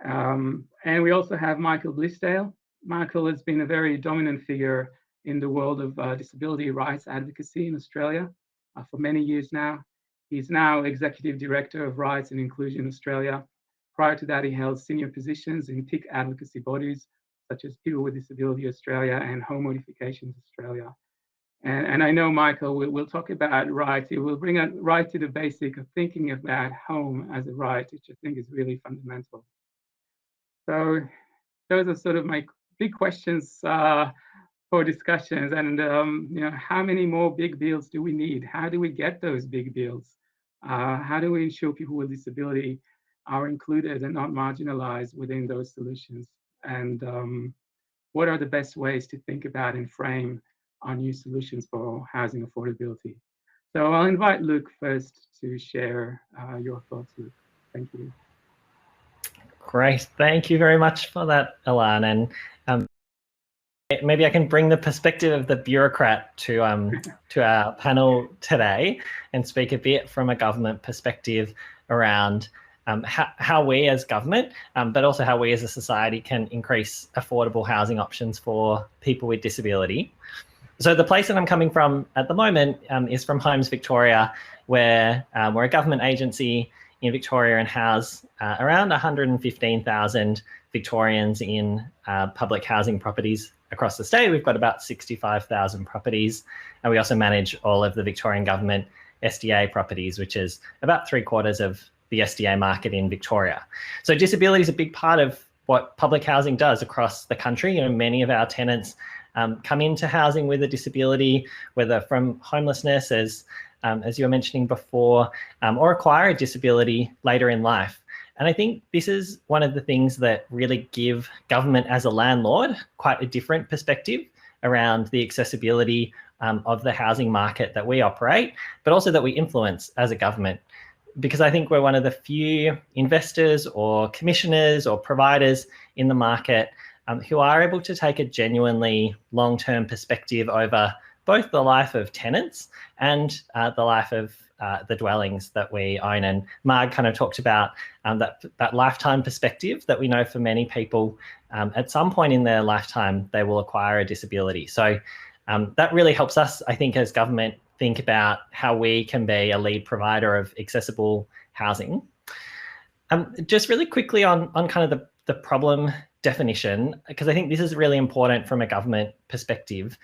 And we also have Michael Blissdale. Michael has been a very dominant figure in the world of disability rights advocacy in Australia for many years now. He's now Executive Director of Rights and Inclusion Australia. Prior to that, he held senior positions in PIC advocacy bodies, such as People with Disability Australia and Home Modifications Australia. And I know Michael will talk about rights. He will bring it right to the basic of thinking about home as a right, which I think is really fundamental. So those are sort of my big questions for discussions. And how many more big builds do we need? How do we get those big builds? How do we ensure people with disability are included and not marginalized within those solutions? And what are the best ways to think about and frame our new solutions for housing affordability? So I'll invite Luke first to share your thoughts, Luke. Thank you. Great. Thank you very much for that, Ilan. And maybe I can bring the perspective of the bureaucrat to our panel today and speak a bit from a government perspective around how we as government, but also how we as a society can increase affordable housing options for people with disability. So the place that I'm coming from at the moment is from Homes Victoria, where we're a government agency in Victoria and house around 115,000 Victorians in public housing properties across the state. We've got about 65,000 properties, and we also manage all of the Victorian government SDA properties, which is about 3/4 of the SDA market in Victoria. So disability is a big part of what public housing does across the country. You know, many of our tenants come into housing with a disability, whether from homelessness, as you were mentioning before, or acquire a disability later in life. And I think this is one of the things that really give government as a landlord quite a different perspective around the accessibility of the housing market that we operate, but also that we influence as a government. Because I think we're one of the few investors or commissioners or providers in the market who are able to take a genuinely long-term perspective over both the life of tenants and the life of the dwellings that we own. And Marg kind of talked about that lifetime perspective that we know for many people at some point in their lifetime, they will acquire a disability. So that really helps us, I think, as government, think about how we can be a lead provider of accessible housing. Just really quickly on kind of the problem definition, because I think this is really important from a government perspective.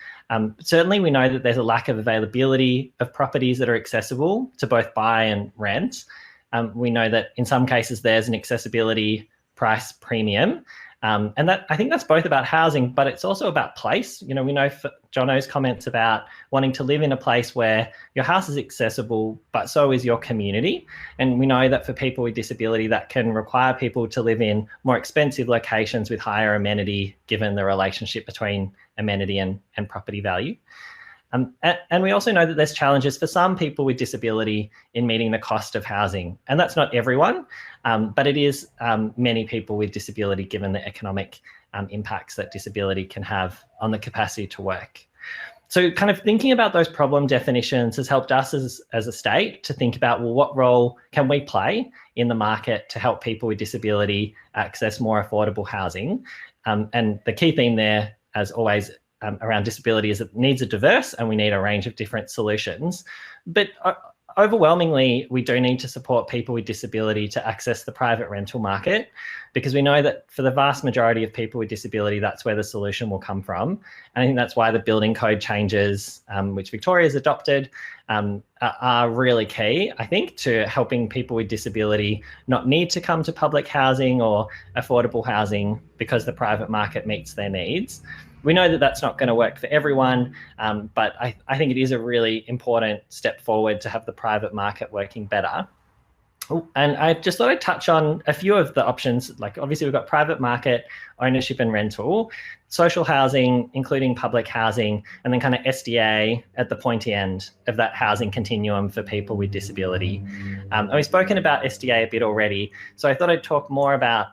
Certainly, we know that there's a lack of availability of properties that are accessible to both buy and rent. We know that in some cases there's an accessibility price premium. And that, I think that's both about housing, but it's also about place. You know, we know Jono's comments about wanting to live in a place where your house is accessible, but so is your community. And we know that for people with disability, that can require people to live in more expensive locations with higher amenity, given the relationship between amenity and property value. And we also know that there's challenges for some people with disability in meeting the cost of housing. And that's not everyone, but it is many people with disability, given the economic impacts that disability can have on the capacity to work. So kind of thinking about those problem definitions has helped us as a state to think about, well, what role can we play in the market to help people with disability access more affordable housing? And the key theme there, as always, around disability is that needs are diverse and we need a range of different solutions. But overwhelmingly, we do need to support people with disability to access the private rental market, because we know that for the vast majority of people with disability, that's where the solution will come from. And I think that's why the building code changes, which Victoria's adopted, are really key, I think, to helping people with disability not need to come to public housing or affordable housing because the private market meets their needs. We know that that's not going to work for everyone, but I think it is a really important step forward to have the private market working better. And I just thought I'd touch on a few of the options. Like, obviously, we've got private market, ownership and rental, social housing, including public housing, and then kind of SDA at the pointy end of that housing continuum for people with disability. And we've spoken about SDA a bit already, so I thought I'd talk more about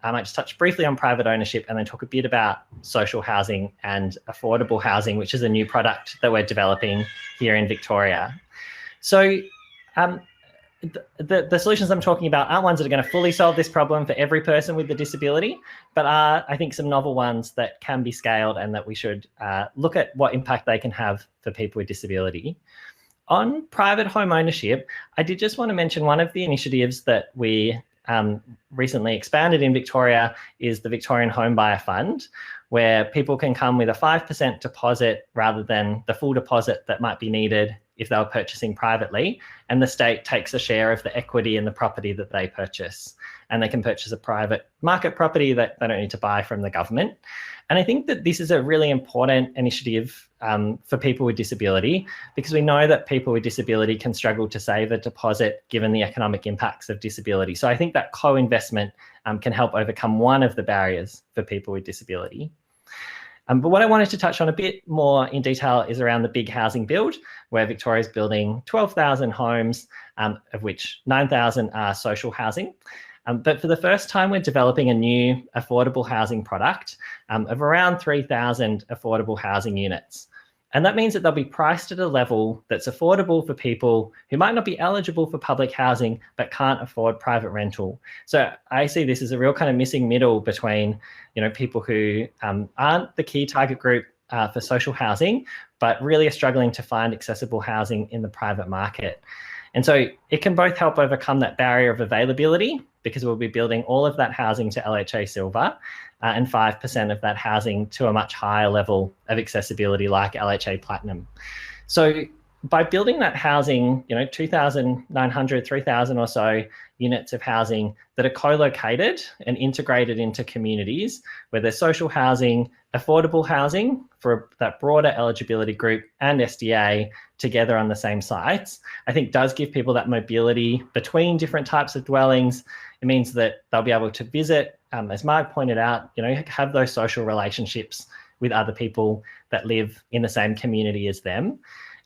I might just touch briefly on private ownership and then talk a bit about social housing and affordable housing, which is a new product that we're developing here in Victoria. So the solutions I'm talking about aren't ones that are going to fully solve this problem for every person with a disability, but are, I think, some novel ones that can be scaled and that we should look at what impact they can have for people with disability. On private home ownership, I did just want to mention one of the initiatives that we recently expanded in Victoria is the Victorian Home Buyer Fund, where people can come with a 5% deposit rather than the full deposit that might be needed if they were purchasing privately, and the state takes a share of the equity in the property that they purchase, and they can purchase a private market property that they don't need to buy from the government. And I think that this is a really important initiative for people with disability, because we know that people with disability can struggle to save a deposit given the economic impacts of disability. So I think that co-investment can help overcome one of the barriers for people with disability. But what I wanted to touch on a bit more in detail is around the big housing build, where Victoria is building 12,000 homes, of which 9,000 are social housing. But for the first time, we're developing a new affordable housing product of around 3,000 affordable housing units. And that means that they'll be priced at a level that's affordable for people who might not be eligible for public housing but can't afford private rental. So I see this as a real kind of missing middle between, you know, people who aren't the key target group for social housing, but really are struggling to find accessible housing in the private market. And so it can both help overcome that barrier of availability, because we'll be building all of that housing to LHA Silver and 5% of that housing to a much higher level of accessibility like LHA Platinum. So by building that housing, you know, 2,900, 3,000 or so units of housing that are co-located and integrated into communities where there's social housing, affordable housing for that broader eligibility group and SDA together on the same sites, I think does give people that mobility between different types of dwellings. It means that they'll be able to visit, as Mark pointed out, you know, have those social relationships with other people that live in the same community as them.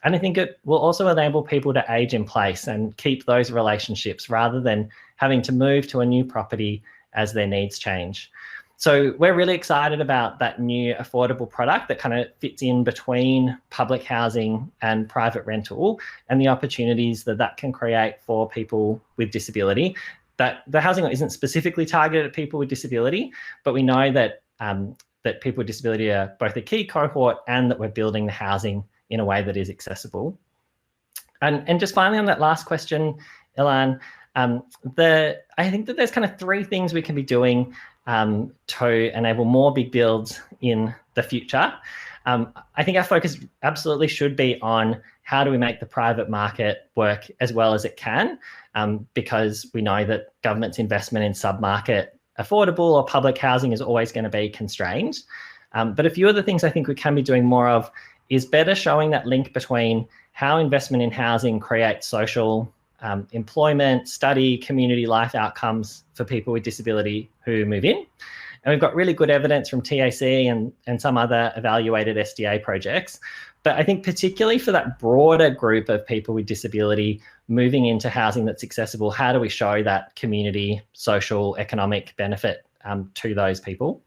And I think it will also enable people to age in place and keep those relationships rather than having to move to a new property as their needs change. So we're really excited about that new affordable product that kind of fits in between public housing and private rental, and the opportunities that that can create for people with disability. That the housing isn't specifically targeted at people with disability, but we know that that people with disability are both a key cohort and that we're building the housing in a way that is accessible. And just finally on that last question, Ilan, I think that there's kind of three things we can be doing to enable more big builds in the future. I think our focus absolutely should be on how do we make the private market work as well as it can, because we know that government's investment in sub-market affordable or public housing is always going to be constrained. But a few of the things I think we can be doing more of is better showing that link between how investment in housing creates social employment, study, community life outcomes for people with disability who move in. And we've got really good evidence from TAC and some other evaluated SDA projects. But I think particularly for that broader group of people with disability moving into housing that's accessible, how do we show that community, social, economic benefit to those people?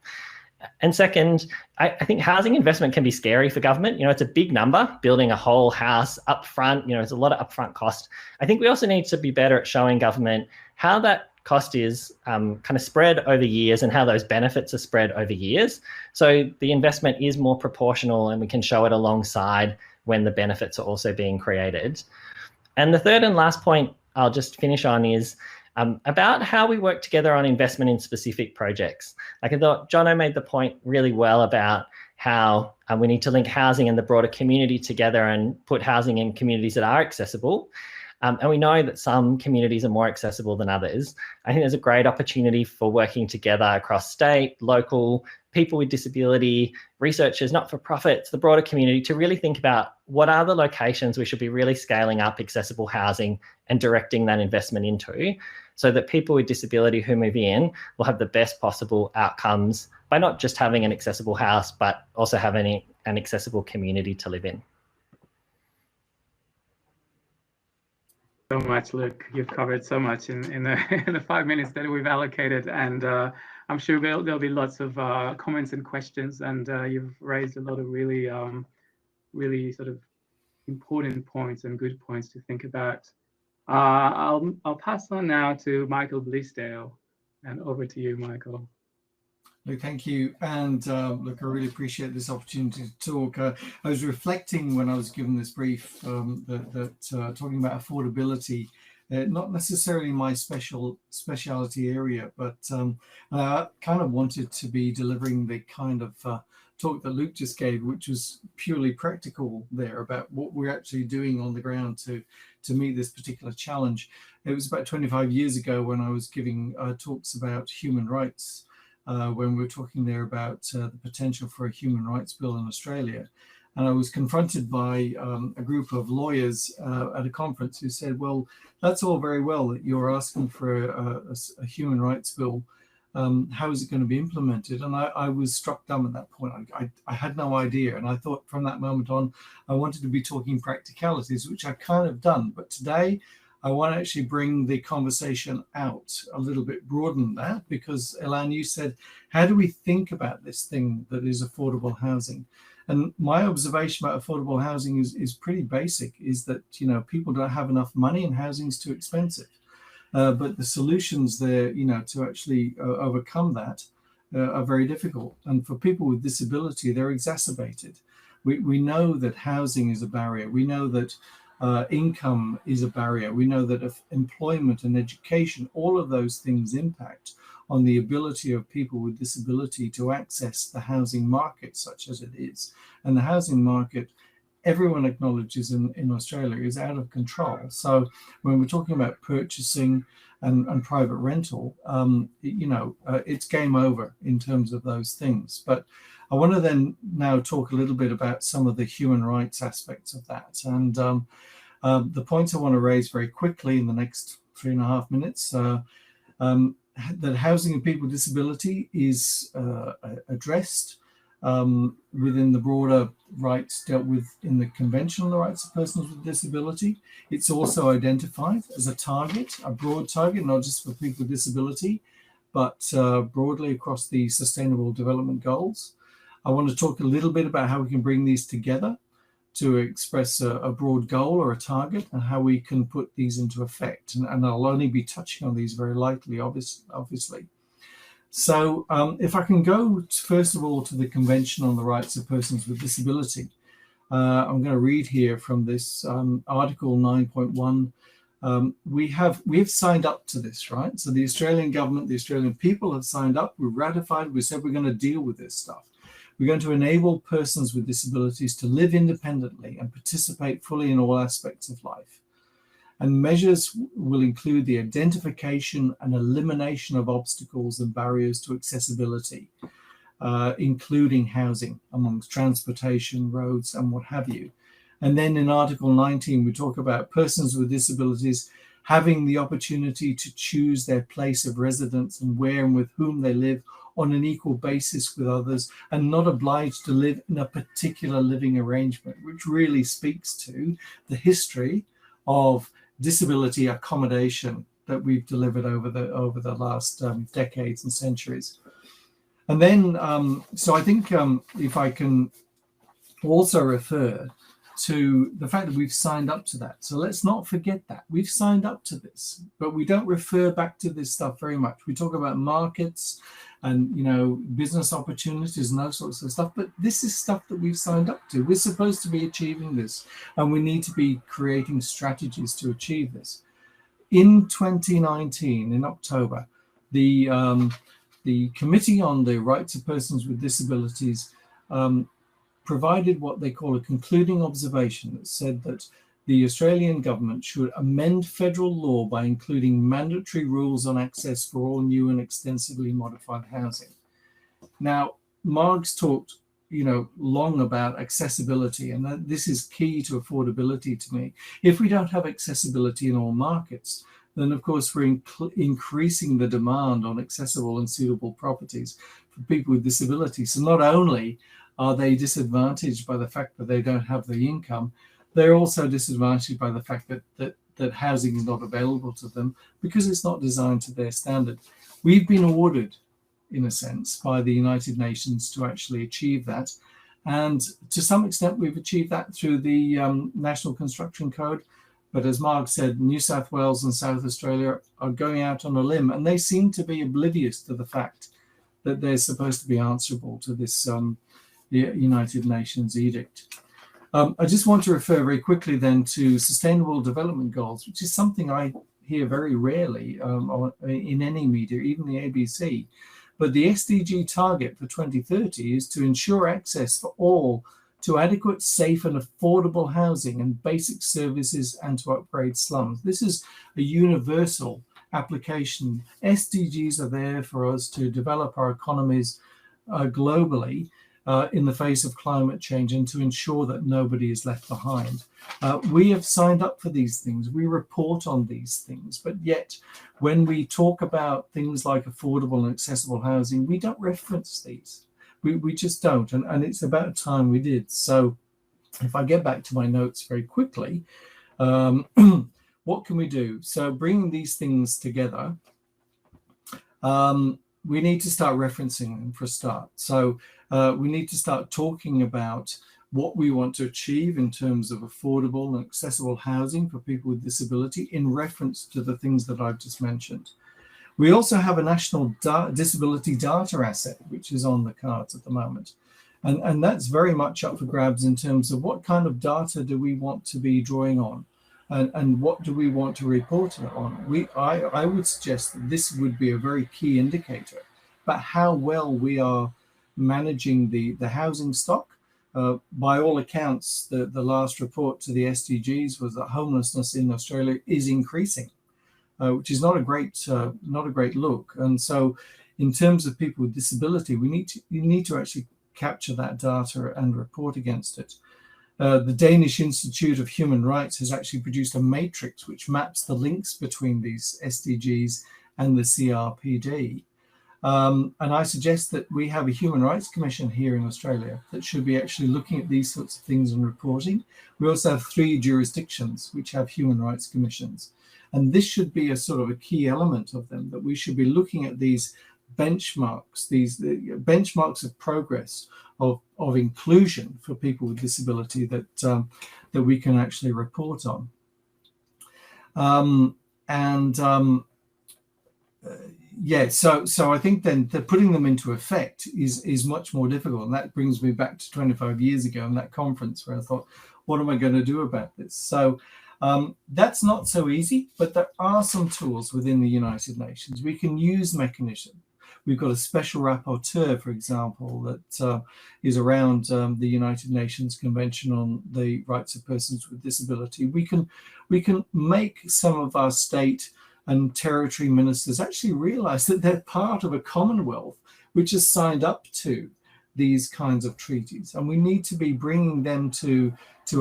And second, I think housing investment can be scary for government. You know, it's a big number, building a whole house up front. You know, it's a lot of upfront cost. I think we also need to be better at showing government how that cost is kind of spread over years and how those benefits are spread over years. So the investment is more proportional and we can show it alongside when the benefits are also being created. And the third and last point I'll just finish on is about how we work together on investment in specific projects. Like I thought Jono made the point really well about how we need to link housing and the broader community together and put housing in communities that are accessible. And we know that some communities are more accessible than others. I think there's a great opportunity for working together across state, local, people with disability, researchers, not-for-profits, the broader community to really think about what are the locations we should be really scaling up accessible housing and directing that investment into so that people with disability who move in will have the best possible outcomes by not just having an accessible house, but also having an accessible community to live in. So much, Luke. You've covered so much in the 5 minutes that we've allocated, and I'm sure there'll be lots of comments and questions. And you've raised a lot of really, really sort of important points and good points to think about. I'll pass on now to Michael Blissdale, and over to you, Michael. Luke, thank you. And look, I really appreciate this opportunity to talk. I was reflecting when I was given this brief that talking about affordability, not necessarily my specialty area, but I kind of wanted to be delivering the kind of talk that Luke just gave, which was purely practical there about what we're actually doing on the ground to meet this particular challenge. It was about 25 years ago when I was giving talks about human rights. When we were talking there about the potential for a human rights bill in Australia. And I was confronted by a group of lawyers at a conference who said, well, that's all very well that you're asking for a human rights bill. How is it going to be implemented? And I was struck dumb at that point. I had no idea. And I thought from that moment on, I wanted to be talking practicalities, which I've kind of done. But today, I want to actually bring the conversation out a little bit, broaden that, because Ilan, you said, how do we think about this thing that is affordable housing? And my observation about affordable housing is pretty basic, is that, you know, people don't have enough money and housing is too expensive. But the solutions there, you know, to actually overcome that are very difficult. And for people with disability, they're exacerbated. We know that housing is a barrier. We know that income is a barrier. We know that if employment and education, all of those things impact on the ability of people with disability to access the housing market such as it is. And the housing market, everyone acknowledges in Australia, is out of control. So when we're talking about purchasing and private rental, you know, it's game over in terms of those things. But I want to then now talk a little bit about some of the human rights aspects of that. And the points I want to raise very quickly in the next 3.5 minutes, that housing of people with disability is addressed within the broader rights dealt with in the Convention on the Rights of Persons with Disability. It's also identified as a target, a broad target, not just for people with disability, but broadly across the Sustainable Development Goals. I want to talk a little bit about how we can bring these together to express a broad goal or a target and how we can put these into effect. And I'll only be touching on these very lightly, obviously. So if I can go first of all to the Convention on the Rights of Persons with Disability, I'm going to read here from this Article 9.1 we have signed up to this, right? So the Australian government, the Australian people have signed up. We've ratified. We said we're going to deal with this stuff. We're going to enable persons with disabilities to live independently and participate fully in all aspects of life. And measures will include the identification and elimination of obstacles and barriers to accessibility, including housing, amongst transportation, roads, and what have you. And then in Article 19, we talk about persons with disabilities having the opportunity to choose their place of residence and where and with whom they live on an equal basis with others, and not obliged to live in a particular living arrangement, which really speaks to the history of disability accommodation that we've delivered over the last decades and centuries. And then, so I think if I can also refer to the fact that we've signed up to that. So let's not forget that. We've signed up to this, but we don't refer back to this stuff very much. We talk about markets and, you know, business opportunities and those sorts of stuff, but this is stuff that we've signed up to. We're supposed to be achieving this, and we need to be creating strategies to achieve this. In 2019, in October, the Committee on the Rights of Persons with Disabilities provided what they call a concluding observation that said that the Australian government should amend federal law by including mandatory rules on access for all new and extensively modified housing. Now, Marg's talked, you know, long about accessibility, and that this is key to affordability to me. If we don't have accessibility in all markets, then of course we're increasing the demand on accessible and suitable properties for people with disabilities. So not only are they disadvantaged by the fact that they don't have the income, they're also disadvantaged by the fact that housing is not available to them because it's not designed to their standard. We've been ordered, in a sense, by the United Nations to actually achieve that. And to some extent, we've achieved that through the National Construction Code. But as Marg said, New South Wales and South Australia are going out on a limb, and they seem to be oblivious to the fact that they're supposed to be answerable to this the United Nations edict. I just want to refer very quickly then to Sustainable Development Goals, which is something I hear very rarely in any media, even the ABC. But the SDG target for 2030 is to ensure access for all to adequate, safe and affordable housing and basic services, and to upgrade slums. This is a universal application. SDGs are there for us to develop our economies globally in the face of climate change and to ensure that nobody is left behind. We have signed up for these things. We report on these things, but yet when we talk about things like affordable and accessible housing, we don't reference these. We just don't, and it's about time we did. So if I get back to my notes very quickly, what can we do? So bringing these things together, we need to start referencing them for a start. So we need to start talking about what we want to achieve in terms of affordable and accessible housing for people with disability in reference to the things that I've just mentioned. We also have a national disability data asset, which is on the cards at the moment. And that's very much up for grabs in terms of what kind of data do we want to be drawing on, and what do we want to report on. I would suggest that this would be a very key indicator about how well we are managing the housing stock. By all accounts, the last report to the SDGs was that homelessness in Australia is increasing, which is not a great look. And so in terms of people with disability, you need to actually capture that data and report against it. The Danish Institute of Human Rights has actually produced a matrix which maps the links between these SDGs and the CRPD. And I suggest that we have a Human Rights Commission here in Australia that should be actually looking at these sorts of things and reporting. We also have 3 jurisdictions which have Human Rights Commissions. And this should be a sort of a key element of them, that we should be looking at these benchmarks, these benchmarks of progress, of inclusion for people with disability that we can actually report on. So I think then that putting them into effect is much more difficult. And that brings me back to 25 years ago in that conference where I thought, what am I going to do about this? So That's not so easy, but there are some tools within the United Nations. We can use mechanisms. We've got a special rapporteur, for example, that is around the United Nations Convention on the Rights of Persons with Disability. We can make some of our state and territory ministers actually realize that they're part of a Commonwealth which has signed up to these kinds of treaties, and we need to be bringing them to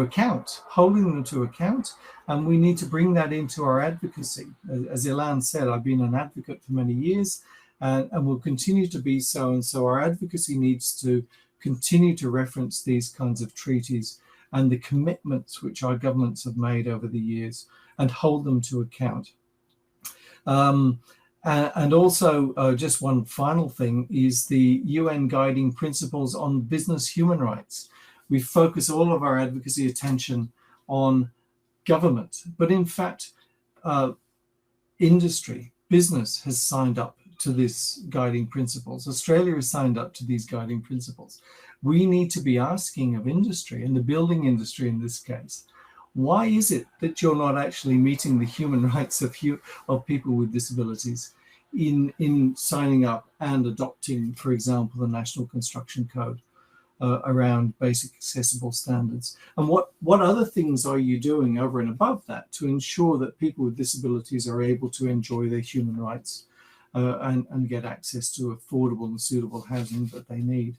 account, holding them to account, and we need to bring that into our advocacy. As Ilan said, I've been an advocate for many years, and will continue to be so, and so our advocacy needs to continue to reference these kinds of treaties and the commitments which our governments have made over the years, and hold them to account. And also, just one final thing is the UN Guiding Principles on Business Human Rights. We focus all of our advocacy attention on government, but in fact, industry, business has signed up to this guiding principles. Australia has signed up to these guiding principles. We need to be asking of industry, and the building industry in this case, why is it that you're not actually meeting the human rights of people with disabilities in signing up and adopting, for example, the National Construction Code around basic accessible standards? And what other things are you doing over and above that to ensure that people with disabilities are able to enjoy their human rights and get access to affordable and suitable housing that they need?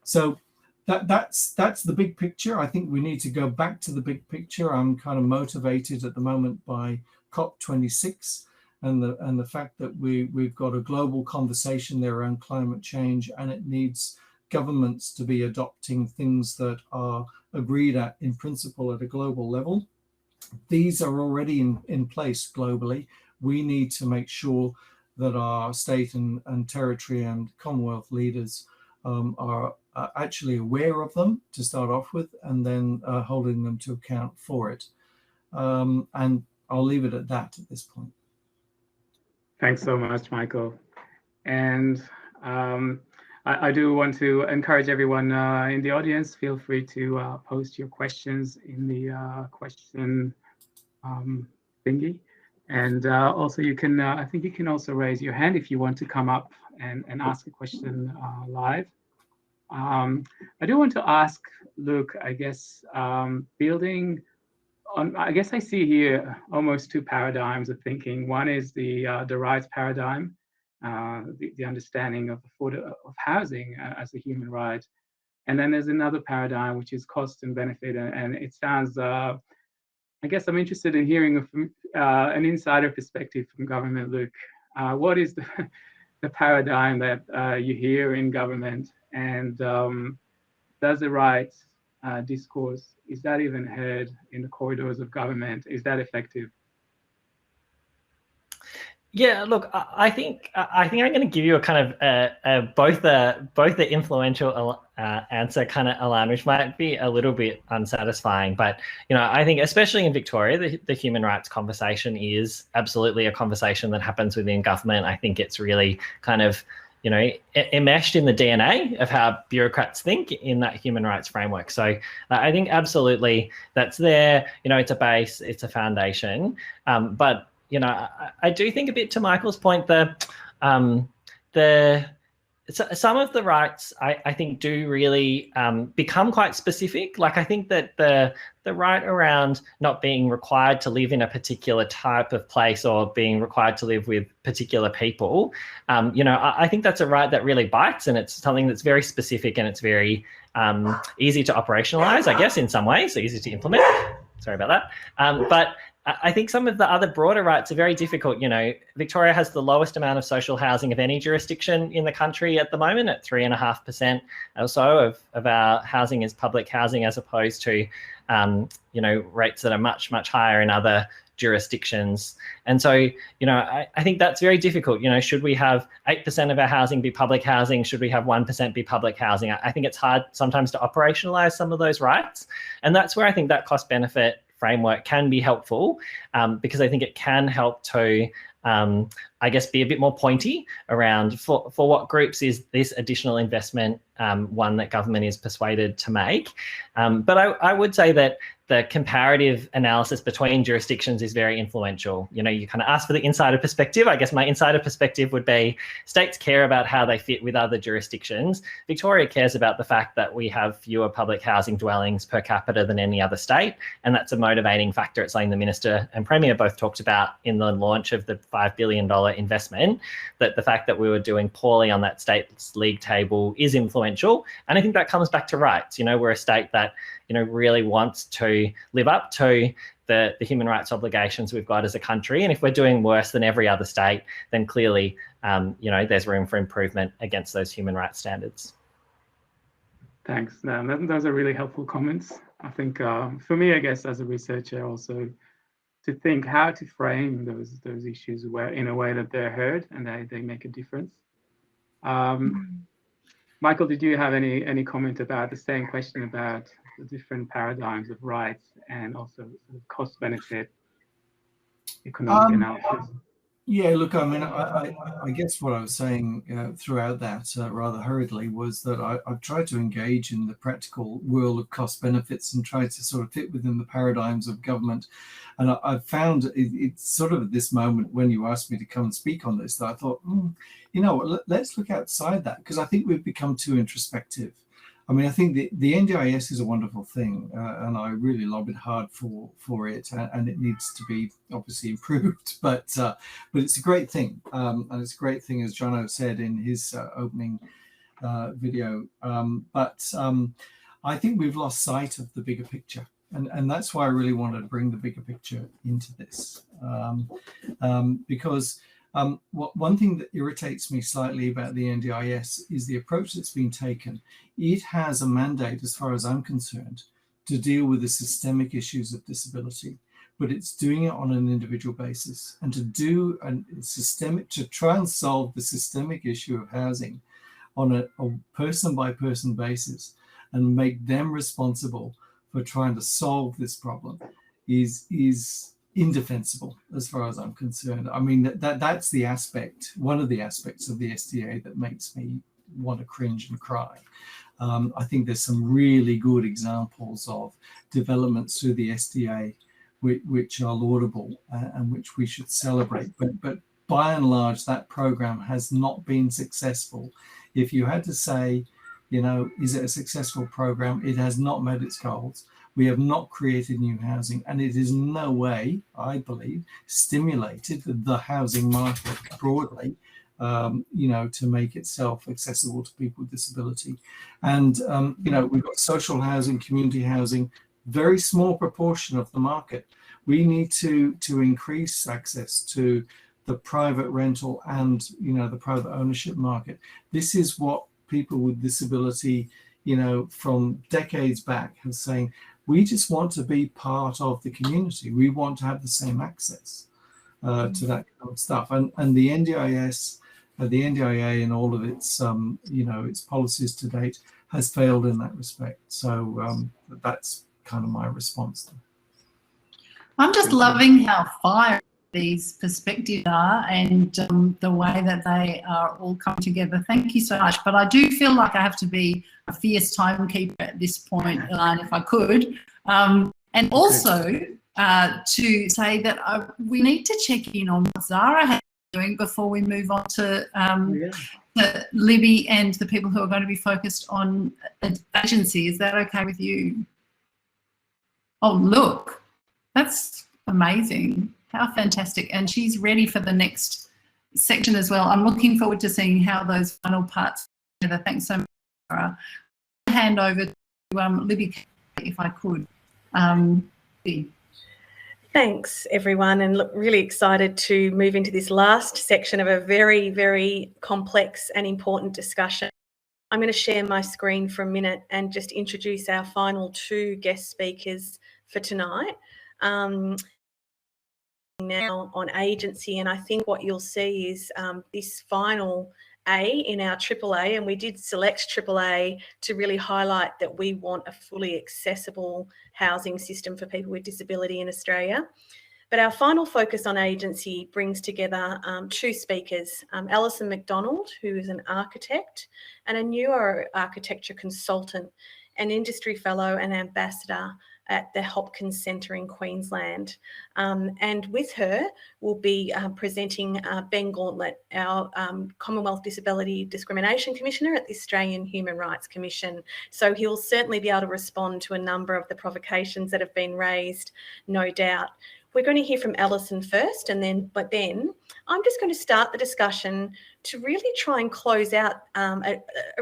So that's the big picture. I think we need to go back to the big picture. I'm kind of motivated at the moment by COP26 and the fact that we've got a global conversation there around climate change, and it needs governments to be adopting things that are agreed at in principle at a global level. These are already in place globally. We need to make sure that our state and territory and Commonwealth leaders are actually aware of them to start off with, and then holding them to account for it. And I'll leave it at that at this point. Thanks so much, Michael. And I do want to encourage everyone in the audience, feel free to post your questions in the question thingy. And also you can, I think you can also raise your hand if you want to come up and ask a question live. I do want to ask Luke, I guess, building on, I guess I see here almost two paradigms of thinking. One is the rights paradigm, the understanding of housing as a human right. And then there's another paradigm, which is cost and benefit. And it sounds, I guess I'm interested in hearing an insider perspective from government, Luke. What is the paradigm that you hear in government, and does the rights discourse, is that even heard in the corridors of government? Is that effective? Yeah, look, I think I'm going to give you a kind of both the influential answer kind of, Ilan, which might be a little bit unsatisfying, but I think especially in Victoria, the human rights conversation is absolutely a conversation that happens within government. I think it's really kind of enmeshed in the DNA of how bureaucrats think in that human rights framework. So I think absolutely that's there. It's a base, it's a foundation, but I do think a bit to Michael's point that some of the rights I think do really become quite specific. Like I think that the right around not being required to live in a particular type of place or being required to live with particular people, I think that's a right that really bites, and it's something that's very specific, and it's very easy to operationalize, I guess, in some ways, easy to implement. Sorry about that. But I think some of the other broader rights are very difficult. Victoria has the lowest amount of social housing of any jurisdiction in the country at the moment, at 3.5% or so of our housing is public housing, as opposed to, rates that are much, much higher in other jurisdictions. And so, I think that's very difficult. Should we have 8% of our housing be public housing? Should we have 1% be public housing? I think it's hard sometimes to operationalize some of those rights. And that's where I think that cost benefit framework can be helpful, because I think it can help to I guess, be a bit more pointy around for what groups is this additional investment one that government is persuaded to make. But I would say that the comparative analysis between jurisdictions is very influential. You know, you kind of ask for the insider perspective. I guess my insider perspective would be states care about how they fit with other jurisdictions. Victoria cares about the fact that we have fewer public housing dwellings per capita than any other state, and that's a motivating factor. It's something the Minister and Premier both talked about in the launch of the $5 billion investment, that the fact that we were doing poorly on that state's league table is influential. And I think that comes back to rights. You know, we're a state that, you know, really wants to live up to the human rights obligations we've got as a country. And if we're doing worse than every other state, then clearly, you know, there's room for improvement against those human rights standards. Thanks. Those are really helpful comments. I think for me, I guess, as a researcher, also to think how to frame those issues in a way that they're heard and they make a difference. Michael, did you have any comment about the same question about the different paradigms of rights and also cost benefit economic analysis? Yeah, look, I mean, I guess what I was saying throughout that rather hurriedly was that I've tried to engage in the practical world of cost benefits and try to sort of fit within the paradigms of government. And I've found it's sort of at this moment when you asked me to come and speak on this that I thought, you know, let's look outside that, because I think we've become too introspective. I mean, I think the NDIS is a wonderful thing, and I really lobbied hard for it, and it needs to be obviously improved. But it's a great thing, and it's a great thing, as Jono said in his opening video. But I think we've lost sight of the bigger picture, and that's why I really wanted to bring the bigger picture into this, because. One thing that irritates me slightly about the NDIS is the approach that's been taken. It has a mandate, as far as I'm concerned, to deal with the systemic issues of disability, but it's doing it on an individual basis. And to try and solve the systemic issue of housing on a person-by-person basis and make them responsible for trying to solve this problem is indefensible, as far as I'm concerned. I mean, that's the aspect, one of the aspects of the SDA that makes me want to cringe and cry. I think there's some really good examples of developments through the SDA which are laudable and which we should celebrate. But by and large, that program has not been successful. If you had to say, you know, is it a successful program? It has not met its goals. We have not created new housing, and it is in no way, I believe, stimulated the housing market broadly, you know, to make itself accessible to people with disability. And, you know, we've got social housing, community housing, very small proportion of the market. We need to increase access to the private rental and, you know, the private ownership market. This is what people with disability, you know, from decades back have saying, we just want to be part of the community. We want to have the same access to that kind of stuff. And the NDIS, the NDIA and all of its, you know, its policies to date has failed in that respect. So that's kind of my response. I'm just loving how fire these perspectives are and the way that they are all coming together. Thank you so much. But I do feel like I have to be a fierce timekeeper at this point, Ilan, if I could. And also to say that we need to check in on what Zara has been doing before we move on to Libby and the people who are going to be focused on agency. Is that okay with you? Oh, look, that's amazing. How fantastic. And she's ready for the next section as well. I'm looking forward to seeing how those final parts together. Thanks so much, Sarah. I'll hand over to Libby, if I could. Libby. Thanks, everyone, and look, really excited to move into this last section of a very, very complex and important discussion. I'm going to share my screen for a minute and just introduce our final two guest speakers for tonight. Now on agency, and I think what you'll see is this final A in our AAA, and we did select AAA to really highlight that we want a fully accessible housing system for people with disability in Australia. But our final focus on agency brings together two speakers, Alison McDonald, who is an architect and a neuroarchitecture consultant, an industry fellow and ambassador at the Hopkins Centre in Queensland. And with her will be presenting Ben Gauntlett, our Commonwealth Disability Discrimination Commissioner at the Australian Human Rights Commission. So he'll certainly be able to respond to a number of the provocations that have been raised, no doubt. We're going to hear from Alison first, and then I'm just going to start the discussion to really try and close out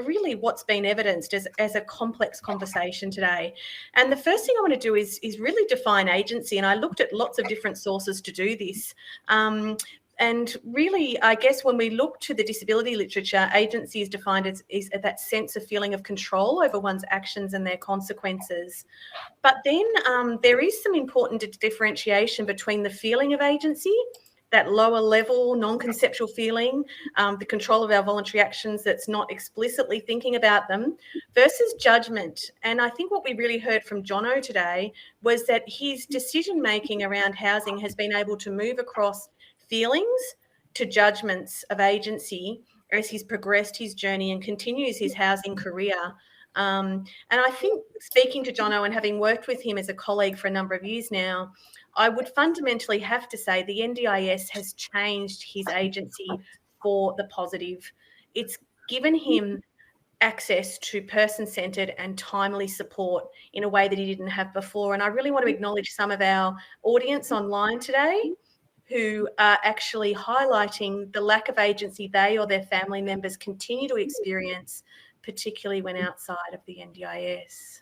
really what's been evidenced as a complex conversation today. And the first thing I want to do is really define agency, and I looked at lots of different sources to do this. And really, I guess when we look to the disability literature, agency is defined as that sense of feeling of control over one's actions and their consequences. But then there is some important differentiation between the feeling of agency, that lower level non-conceptual feeling, the control of our voluntary actions that's not explicitly thinking about them, versus judgment. And I think what we really heard from Jono today was that his decision-making around housing has been able to move across feelings to judgments of agency as he's progressed his journey and continues his housing career. And I think, speaking to Jono and having worked with him as a colleague for a number of years now, I would fundamentally have to say the NDIS has changed his agency for the positive. It's given him access to person-centred and timely support in a way that he didn't have before. And I really want to acknowledge some of our audience online today who are actually highlighting the lack of agency they or their family members continue to experience, particularly when outside of the NDIS.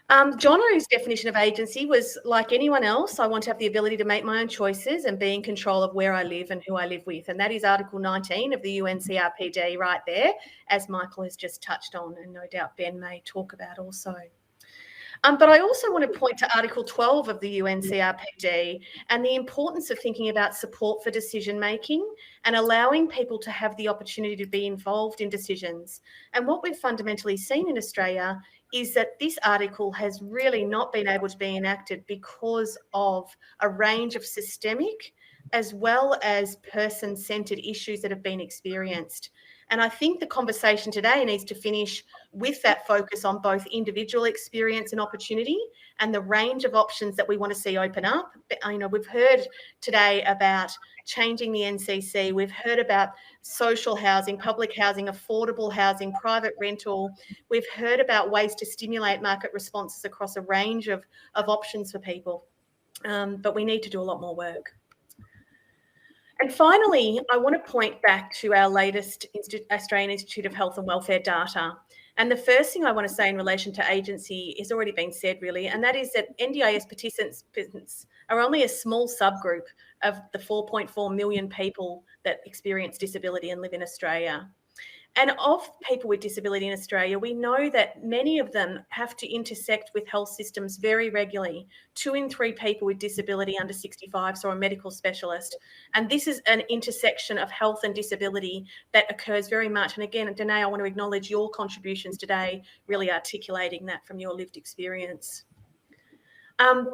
Jono's definition of agency was, like anyone else, I want to have the ability to make my own choices and be in control of where I live and who I live with. And that is Article 19 of the UNCRPD right there, as Michael has just touched on, and no doubt Ben may talk about also. But I also want to point to Article 12 of the UNCRPD and the importance of thinking about support for decision making and allowing people to have the opportunity to be involved in decisions. And what we've fundamentally seen in Australia is that this article has really not been able to be enacted because of a range of systemic as well as person-centred issues that have been experienced. And I think the conversation today needs to finish with that focus on both individual experience and opportunity and the range of options that we want to see open up. You know, we've heard today about changing the NCC. We've heard about social housing, public housing, affordable housing, private rental. We've heard about ways to stimulate market responses across a range of options for people. But we need to do a lot more work. And finally, I want to point back to our latest Australian Institute of Health and Welfare data. And the first thing I want to say in relation to agency has already been said, really, and that is that NDIS participants are only a small subgroup of the 4.4 million people that experience disability and live in Australia. And of people with disability in Australia, we know that many of them have to intersect with health systems very regularly. 2 in 3 people with disability under 65 saw a medical specialist. And this is an intersection of health and disability that occurs very much. And again, Danae, I want to acknowledge your contributions today, really articulating that from your lived experience.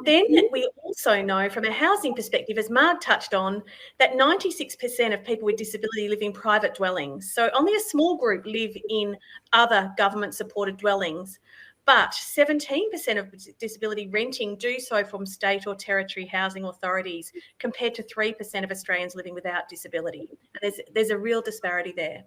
Then we also know from a housing perspective, as Marg touched on, that 96% of people with disability live in private dwellings. So only a small group live in other government-supported dwellings, but 17% of disability renting do so from state or territory housing authorities, compared to 3% of Australians living without disability. There's a real disparity there.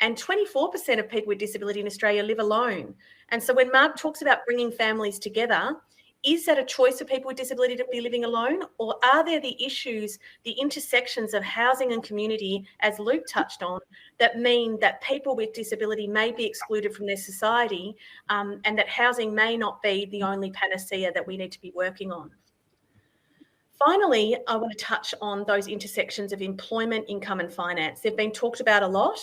And 24% of people with disability in Australia live alone. And so when Marg talks about bringing families together, is that a choice for people with disability to be living alone, or are there the issues, the intersections of housing and community, as Luke touched on, that mean that people with disability may be excluded from their society, and that housing may not be the only panacea that we need to be working on? Finally, I want to touch on those intersections of employment, income and finance. They've been talked about a lot,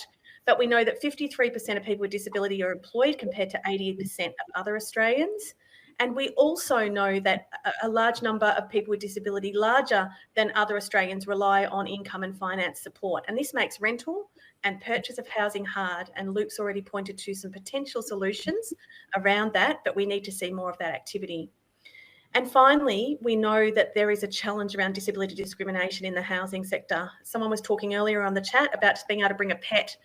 but we know that 53% of people with disability are employed compared to 80% of other Australians. And we also know that a large number of people with disability, larger than other Australians, rely on income and finance support. And this makes rental and purchase of housing hard. And Luke's already pointed to some potential solutions around that, but we need to see more of that activity. And finally, we know that there is a challenge around disability discrimination in the housing sector. Someone was talking earlier on the chat about being able to bring a pet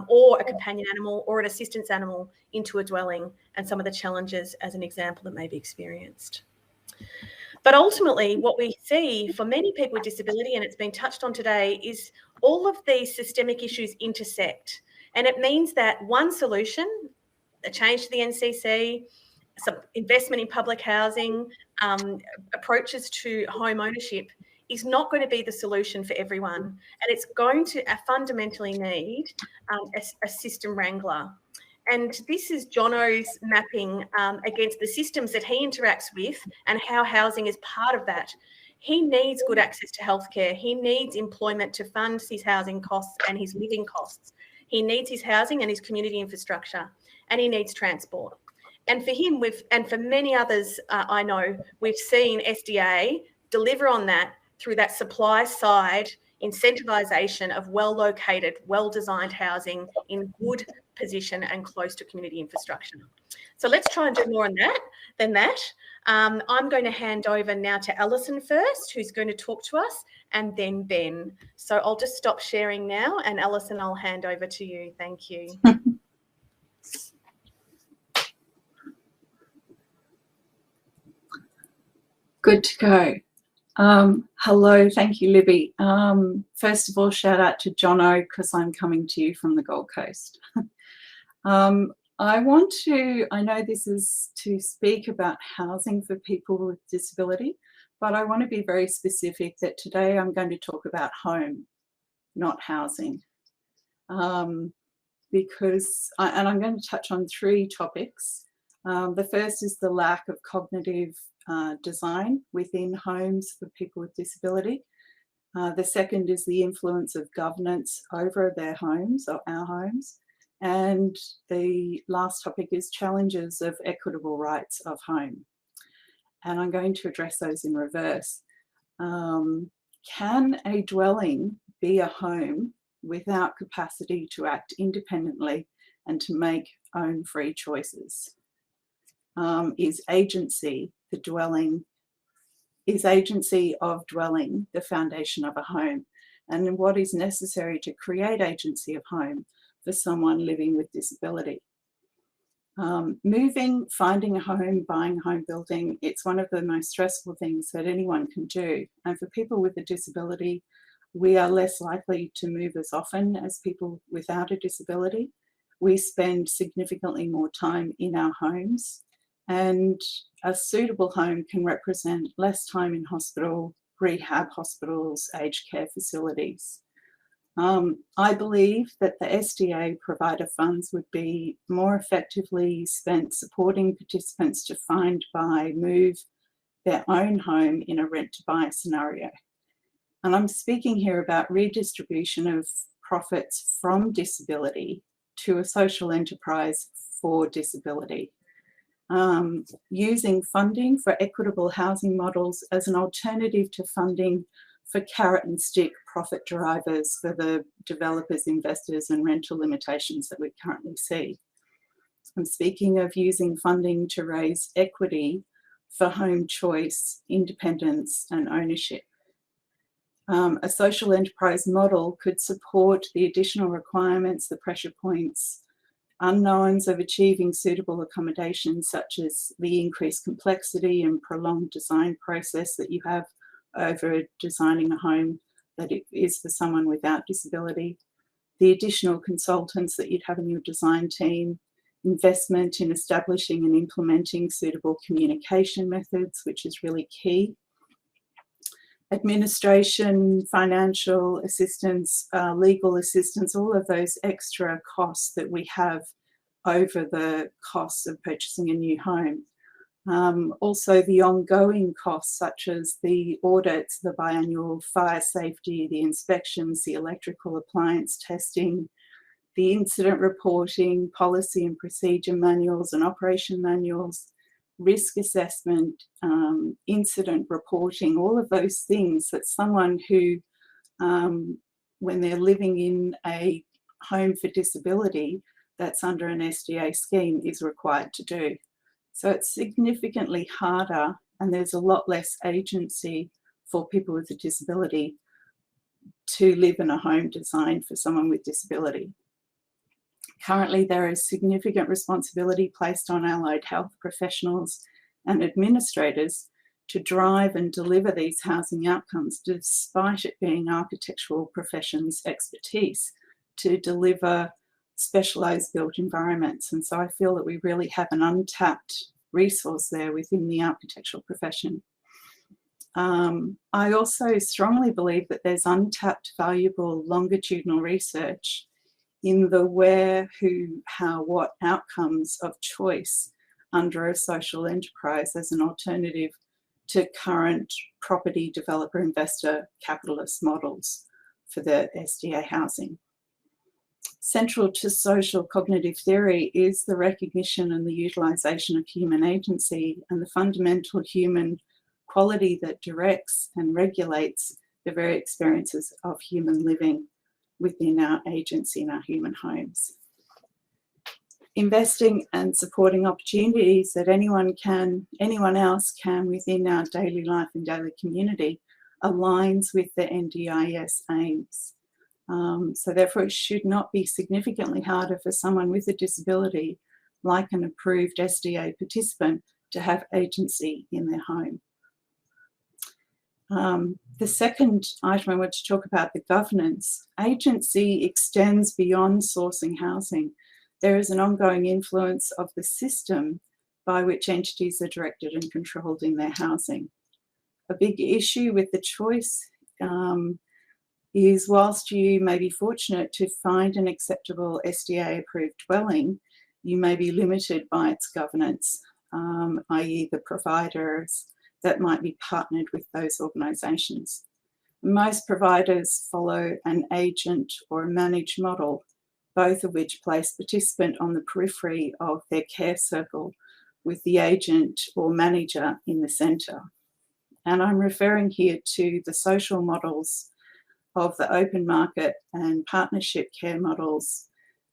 or a companion animal or an assistance animal into a dwelling, and some of the challenges as an example that may be experienced. But ultimately, what we see for many people with disability, and it's been touched on today, is all of these systemic issues intersect. And it means that one solution, a change to the NCC, some investment in public housing, approaches to home ownership is not going to be the solution for everyone. And it's going to fundamentally need a system wrangler. And this is Jono's mapping against the systems that he interacts with and how housing is part of that. He needs good access to healthcare. He needs employment to fund his housing costs and his living costs. He needs his housing and his community infrastructure, and he needs transport. And for him, and for many others I know, we've seen SDA deliver on that through that supply side incentivisation of well-located, well-designed housing in good position and close to community infrastructure. So let's try and do more on that than that. I'm going to hand over now to Alison first, who's going to talk to us, and then Ben. So I'll just stop sharing now, and Alison, I'll hand over to you. Thank you. Good to go. Hello, thank you, Libby. First of all, shout out to Jono, because I'm coming to you from the Gold Coast. I know this is to speak about housing for people with disability, but I want to be very specific that today I'm going to talk about home, not housing. Because I'm going to touch on three topics. The first is the lack of cognitive design within homes for people with disability. The second is the influence of governance over their homes or our homes. And the last topic is challenges of equitable rights of home. And I'm going to address those in reverse. Can a dwelling be a home without capacity to act independently and to make own free choices? Is agency of dwelling the foundation of a home? And what is necessary to create agency of home for someone living with disability? Moving, finding a home, buying a home, building, it's one of the most stressful things that anyone can do. And for people with a disability, we are less likely to move as often as people without a disability. We spend significantly more time in our homes, and a suitable home can represent less time in hospital, rehab hospitals, aged care facilities. I believe that the SDA provider funds would be more effectively spent supporting participants to find, buy, move their own home in a rent-to-buy scenario. And I'm speaking here about redistribution of profits from disability to a social enterprise for disability. Using funding for equitable housing models as an alternative to funding for carrot and stick profit drivers for the developers, investors, and rental limitations that we currently see. I'm speaking of using funding to raise equity for home choice, independence, and ownership. A social enterprise model could support the additional requirements, the pressure points, unknowns of achieving suitable accommodations, such as the increased complexity and prolonged design process that you have over designing a home that it is for someone without disability, the additional consultants that you'd have in your design team, investment in establishing and implementing suitable communication methods, which is really key, administration, financial assistance, legal assistance, all of those extra costs that we have over the costs of purchasing a new home. Also the ongoing costs, such as the audits, the biannual fire safety, the inspections, the electrical appliance testing, the incident reporting, policy and procedure manuals and operation manuals, risk assessment, incident reporting, all of those things that someone who, when they're living in a home for disability that's under an SDA scheme, is required to do. So it's significantly harder and there's a lot less agency for people with a disability to live in a home designed for someone with disability. Currently, there is significant responsibility placed on allied health professionals and administrators to drive and deliver these housing outcomes, despite it being architectural professions' expertise to deliver specialised built environments. And so I feel that we really have an untapped resource there within the architectural profession. I also strongly believe that there's untapped, valuable longitudinal research in the where, who, how, what outcomes of choice under a social enterprise as an alternative to current property developer investor capitalist models for the SDA housing. Central to social cognitive theory is the recognition and the utilisation of human agency and the fundamental human quality that directs and regulates the very experiences of human living within our agency in our human homes. Investing and supporting opportunities that anyone else can within our daily life and daily community aligns with the NDIS aims. So therefore it should not be significantly harder for someone with a disability, like an approved SDA participant, to have agency in their home. The second item I want to talk about, the governance. Agency extends beyond sourcing housing. There is an ongoing influence of the system by which entities are directed and controlled in their housing. A big issue with the choice is whilst you may be fortunate to find an acceptable SDA approved dwelling, you may be limited by its governance, i.e. the providers that might be partnered with those organisations. Most providers follow an agent or a managed model, both of which place participant on the periphery of their care circle with the agent or manager in the centre. And I'm referring here to the social models of the open market and partnership care models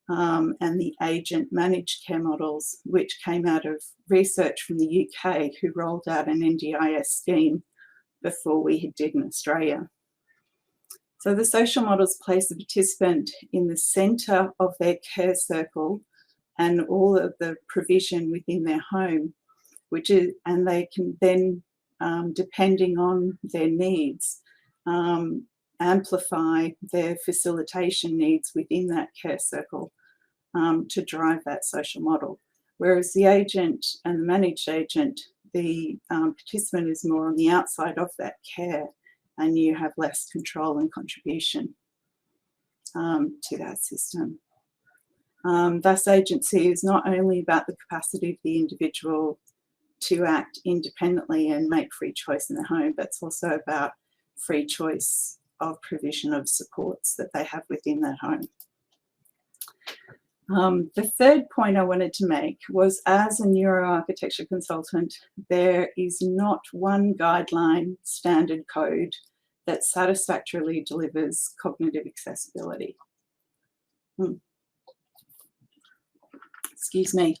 and the agent managed care models, which came out of research from the UK, who rolled out an NDIS scheme before we did in Australia. So the social models place the participant in the centre of their care circle and all of the provision within their home, and they can then, depending on their needs, amplify their facilitation needs within that care circle to drive that social model. Whereas the agent and the managed agent, the participant is more on the outside of that care, and you have less control and contribution to that system. Thus, agency is not only about the capacity of the individual to act independently and make free choice in the home, but it's also about free choice of provision of supports that they have within that home. The third point I wanted to make was, as a neuroarchitecture consultant, there is not one guideline standard code that satisfactorily delivers cognitive accessibility. Excuse me.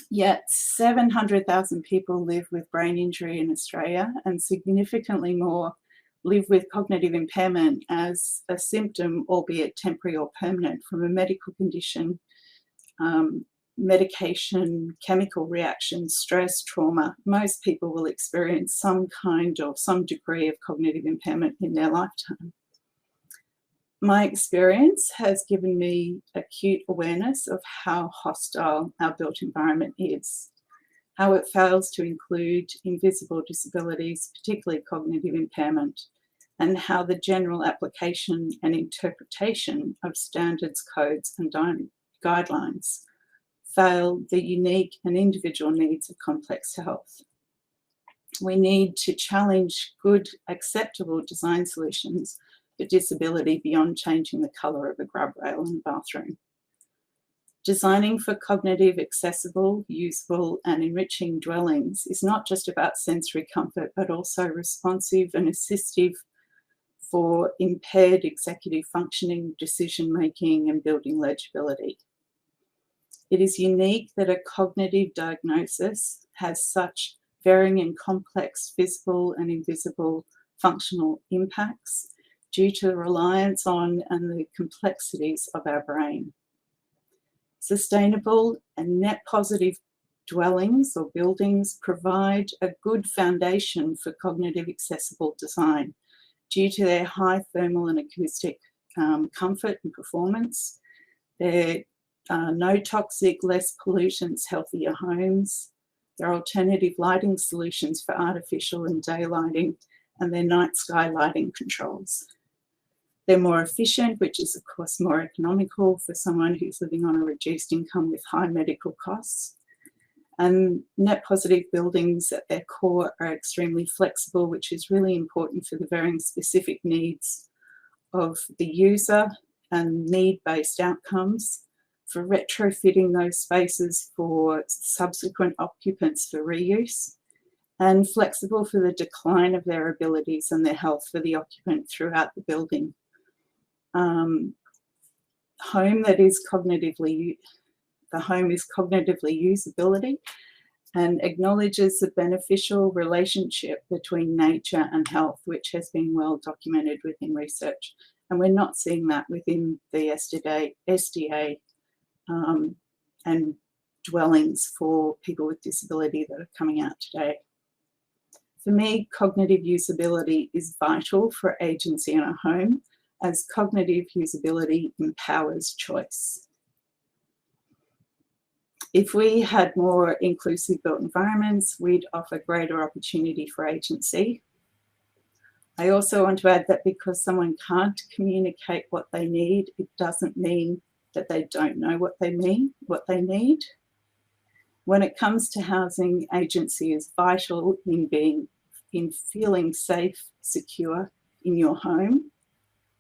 Yet 700,000 people live with brain injury in Australia, and significantly more live with cognitive impairment as a symptom, albeit temporary or permanent, from a medical condition, medication, chemical reactions, stress, trauma. Most people will experience some kind or some degree of cognitive impairment in their lifetime. My experience has given me acute awareness of how hostile our built environment is, how it fails to include invisible disabilities, particularly cognitive impairment, and how the general application and interpretation of standards, codes, and guidelines fail the unique and individual needs of complex health. We need to challenge good, acceptable design solutions for disability beyond changing the colour of a grub rail in a bathroom. Designing for cognitive, accessible, usable, and enriching dwellings is not just about sensory comfort, but also responsive and assistive for impaired executive functioning, decision-making, and building legibility. It is unique that a cognitive diagnosis has such varying in complex visible and invisible functional impacts due to the reliance on and the complexities of our brain. Sustainable and net positive dwellings or buildings provide a good foundation for cognitive accessible design due to their high thermal and acoustic comfort and performance. They're no toxic, less pollutants, healthier homes. There are alternative lighting solutions for artificial and day lighting, and they're night sky lighting controls. They're more efficient, which is of course more economical for someone who's living on a reduced income with high medical costs. And net positive buildings at their core are extremely flexible, which is really important for the varying specific needs of the user and need-based outcomes, for retrofitting those spaces for subsequent occupants for reuse, and flexible for the decline of their abilities and their health for the occupant throughout the building. The home is cognitively usability and acknowledges the beneficial relationship between nature and health, which has been well documented within research. And we're not seeing that within the SDA and dwellings for people with disability that are coming out today. For me, cognitive usability is vital for agency in a home, as cognitive usability empowers choice. If we had more inclusive built environments, we'd offer greater opportunity for agency. I also want to add that because someone can't communicate what they need, it doesn't mean that they don't know what they need. When it comes to housing, agency is vital in feeling safe, secure in your home.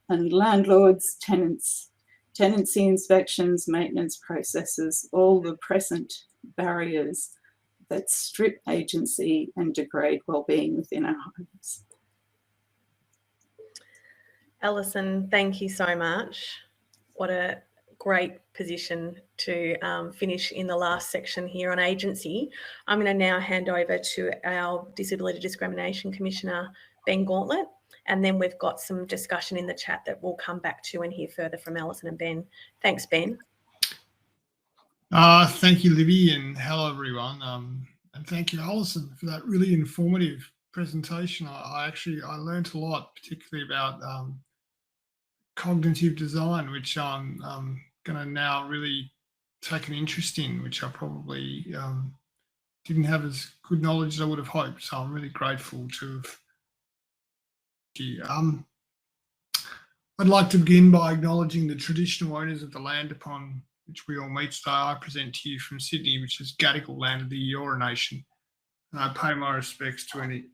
And landlords, tenants, tenancy inspections, maintenance processes, all the present barriers that strip agency and degrade well-being within our homes. Alison, thank you so much. What a great position to finish in the last section here on agency. I'm going to now hand over to our Disability Discrimination Commissioner, Ben Gauntlett, and then we've got some discussion in the chat that we'll come back to and hear further from Alison and Ben. Thanks, Ben. Thank you, Libby, and hello, everyone. And thank you, Alison, for that really informative presentation. I learned a lot, particularly about cognitive design, which I'm going to now really take an interest in, which I probably didn't have as good knowledge as I would have hoped. So I'm really grateful to have. I'd like to begin by acknowledging the traditional owners of the land upon which we all meet today. I present to you from Sydney, which is Gadigal land of the Eora Nation. And I pay my respects to any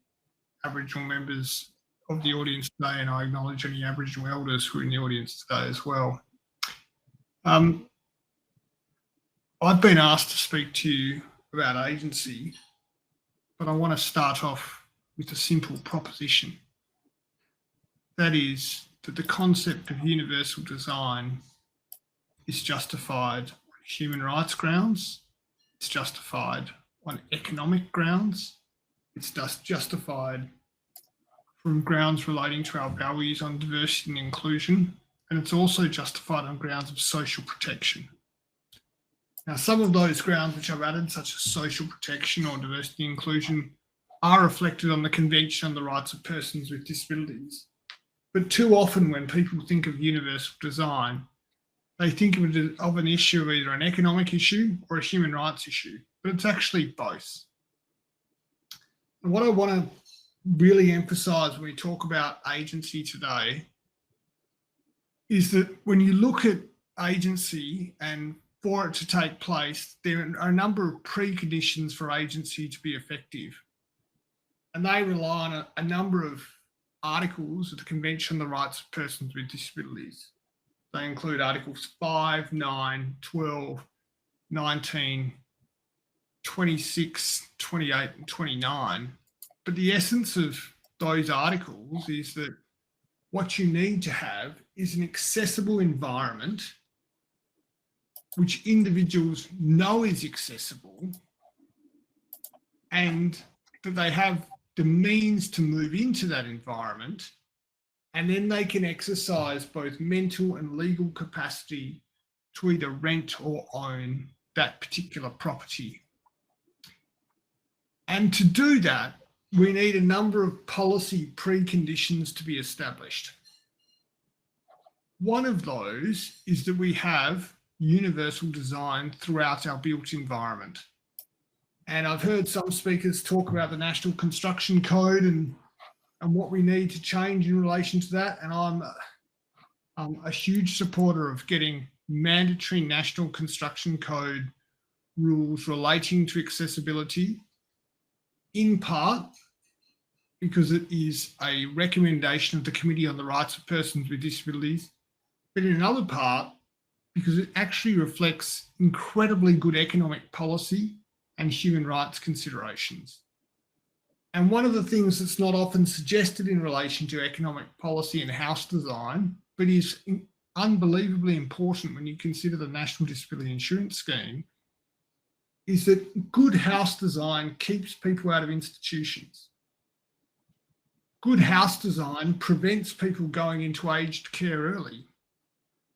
Aboriginal members of the audience today, and I acknowledge any Aboriginal elders who are in the audience today as well. I've been asked to speak to you about agency, but I want to start off with a simple proposition. That is that the concept of universal design is justified on human rights grounds, it's justified on economic grounds, it's justified from grounds relating to our values on diversity and inclusion, and it's also justified on grounds of social protection. Now, some of those grounds which I've added, such as social protection or diversity and inclusion, are reflected on the Convention on the Rights of Persons with Disabilities. But too often when people think of universal design, they think of it of an issue of either an economic issue or a human rights issue, but it's actually both. And what I want to really emphasise when we talk about agency today is that when you look at agency and for it to take place, there are a number of preconditions for agency to be effective. And they rely on a number of articles of the Convention on the Rights of Persons with Disabilities. They include Articles 5, 9, 12, 19, 26, 28 and 29. But the essence of those articles is that what you need to have is an accessible environment which individuals know is accessible and that they have the means to move into that environment, and then they can exercise both mental and legal capacity to either rent or own that particular property. And to do that, we need a number of policy preconditions to be established. One of those is that we have universal design throughout our built environment. And I've heard some speakers talk about the National Construction Code and what we need to change in relation to that. And I'm a huge supporter of getting mandatory National Construction Code rules relating to accessibility, in part because it is a recommendation of the Committee on the Rights of Persons with Disabilities, but in another part because it actually reflects incredibly good economic policy and human rights considerations. And one of the things that's not often suggested in relation to economic policy and house design, but is unbelievably important when you consider the National Disability Insurance Scheme, is that good house design keeps people out of institutions. Good house design prevents people going into aged care early.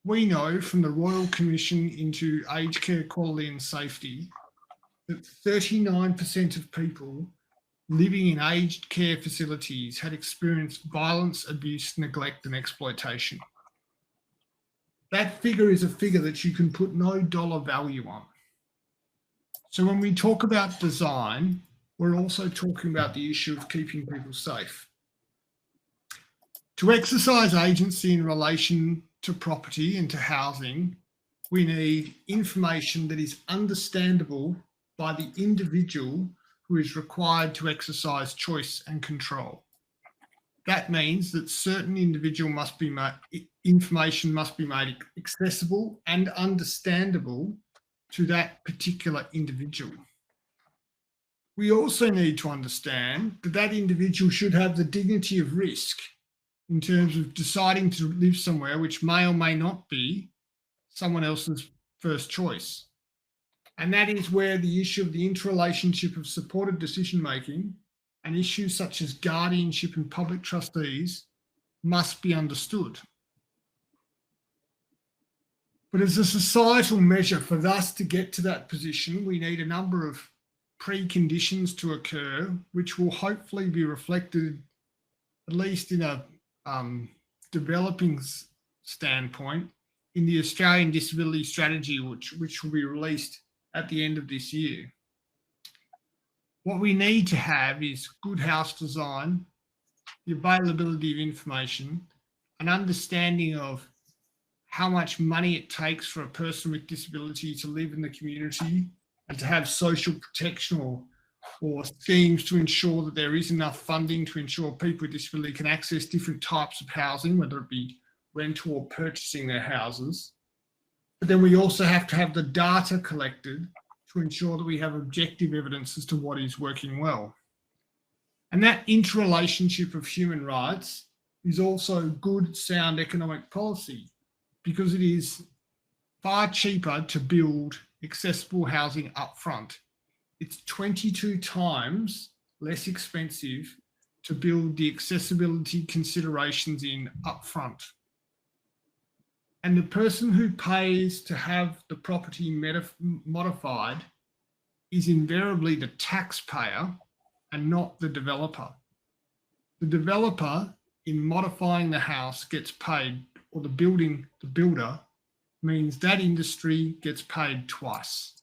We know from the Royal Commission into Aged Care Quality and Safety that 39% of people living in aged care facilities had experienced violence, abuse, neglect and exploitation. That figure is a figure that you can put no dollar value on. So when we talk about design, we're also talking about the issue of keeping people safe. To exercise agency in relation to property and to housing, we need information that is understandable by the individual who is required to exercise choice and control. That means that certain information must be made accessible and understandable to that particular individual. We also need to understand that that individual should have the dignity of risk in terms of deciding to live somewhere which may or may not be someone else's first choice. And that is where the issue of the interrelationship of supported decision-making and issues such as guardianship and public trustees must be understood. But as a societal measure for us to get to that position, we need a number of preconditions to occur, which will hopefully be reflected, at least in a developing standpoint, in the Australian Disability Strategy, which will be released at the end of this year. What we need to have is good house design, the availability of information, an understanding of how much money it takes for a person with disability to live in the community and to have social protection or schemes to ensure that there is enough funding to ensure people with disability can access different types of housing, whether it be rental or purchasing their houses. But then we also have to have the data collected to ensure that we have objective evidence as to what is working well. And that interrelationship of human rights is also good, sound economic policy, because it is far cheaper to build accessible housing upfront. It's 22 times less expensive to build the accessibility considerations in upfront. And the person who pays to have the property modified is invariably the taxpayer and not the developer. The developer, in modifying the house, gets paid, or the builder, means that industry gets paid twice.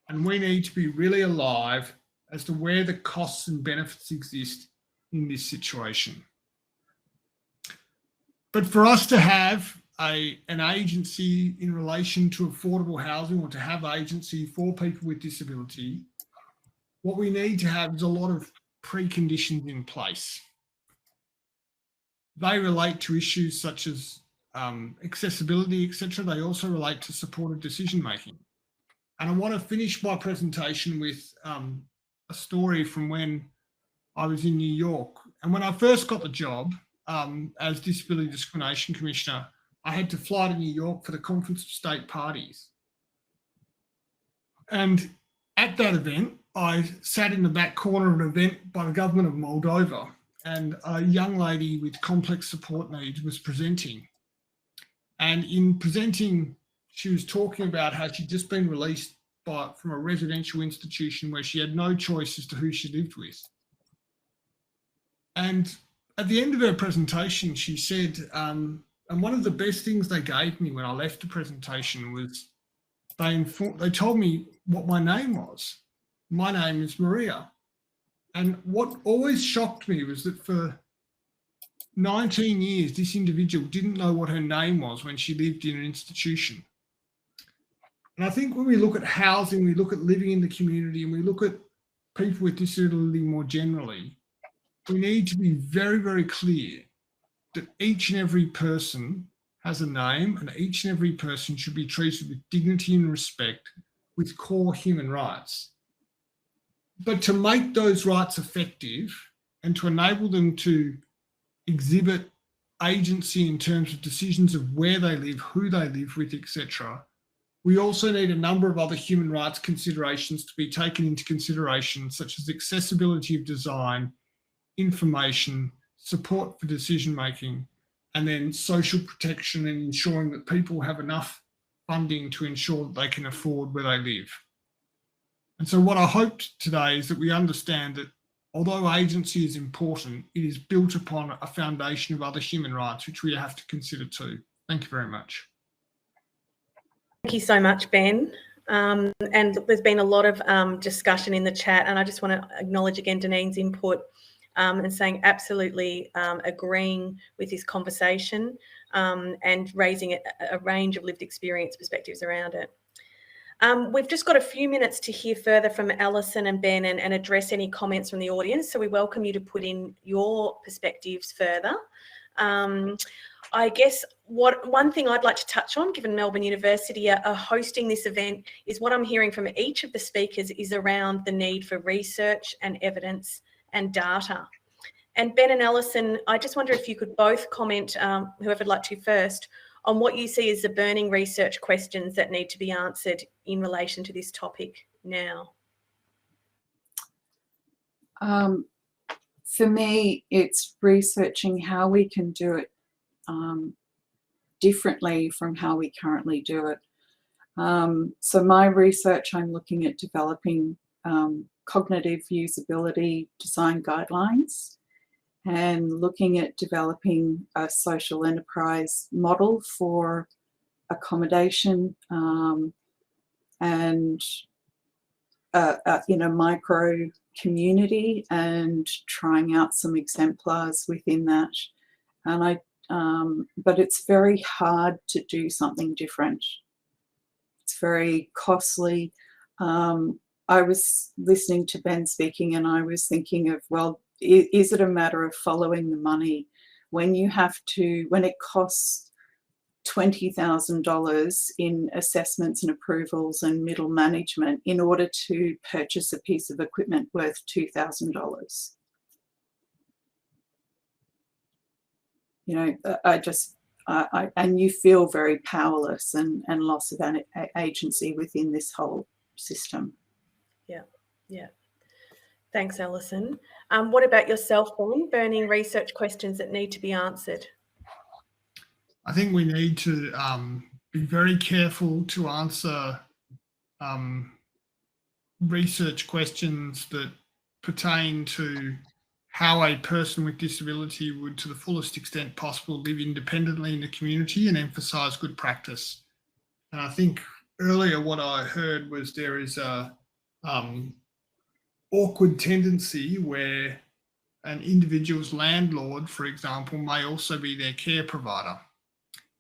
And we need to be really alive as to where the costs and benefits exist in this situation. But for us to have an agency in relation to affordable housing, or to have agency for people with disability, what we need to have is a lot of preconditions in place. They relate to issues such as accessibility, etc. They also relate to supported decision-making. And I want to finish my presentation with a story from when I was in New York. And when I first got the job as Disability Discrimination Commissioner, I had to fly to New York for the Conference of State Parties. And at that event, I sat in the back corner of an event by the government of Moldova, and a young lady with complex support needs was presenting. And in presenting, she was talking about how she'd just been released from a residential institution where she had no choice as to who she lived with. And at the end of her presentation, she said, and one of the best things they gave me when I left the presentation was they told me what my name was. My name is Maria. And what always shocked me was that for 19 years, this individual didn't know what her name was when she lived in an institution. And I think when we look at housing, we look at living in the community, and we look at people with disability more generally, we need to be very, very clear that each and every person has a name, and each and every person should be treated with dignity and respect with core human rights. But to make those rights effective and to enable them to exhibit agency in terms of decisions of where they live, who they live with, etc., we also need a number of other human rights considerations to be taken into consideration, such as accessibility of design, information, support for decision making, and then social protection and ensuring that people have enough funding to ensure that they can afford where they live. And so what I hoped today is that we understand that although agency is important, it is built upon a foundation of other human rights, which we have to consider too. Thank you very much. Thank you so much, Ben. And there's been a lot of discussion in the chat, and I just want to acknowledge again Danine's input and saying absolutely agreeing with this conversation and raising a range of lived experience perspectives around it. We've just got a few minutes to hear further from Alison and Ben and address any comments from the audience. So we welcome you to put in your perspectives further. I guess one thing I'd like to touch on, given Melbourne University are hosting this event, is what I'm hearing from each of the speakers is around the need for research and evidence and data. And Ben and Alison, I just wonder if you could both comment, whoever'd like to first, on what you see as the burning research questions that need to be answered in relation to this topic now. For me, it's researching how we can do it differently from how we currently do it. So my research, I'm looking at developing cognitive usability design guidelines and looking at developing a social enterprise model for accommodation and in a micro community, and trying out some exemplars within that. And but it's very hard to do something different. It's very costly. I was listening to Ben speaking, and I was thinking of, well, is it a matter of following the money when it costs $20,000 in assessments and approvals and middle management in order to purchase a piece of equipment worth $2,000? You know, and you feel very powerless and loss of agency within this whole system. Yeah. Thanks, Alison. What about yourself, Ben? Burning research questions that need to be answered. I think we need to be very careful to answer research questions that pertain to how a person with disability would, to the fullest extent possible, live independently in the community and emphasise good practice. And I think earlier what I heard was there is a awkward tendency where an individual's landlord, for example, may also be their care provider.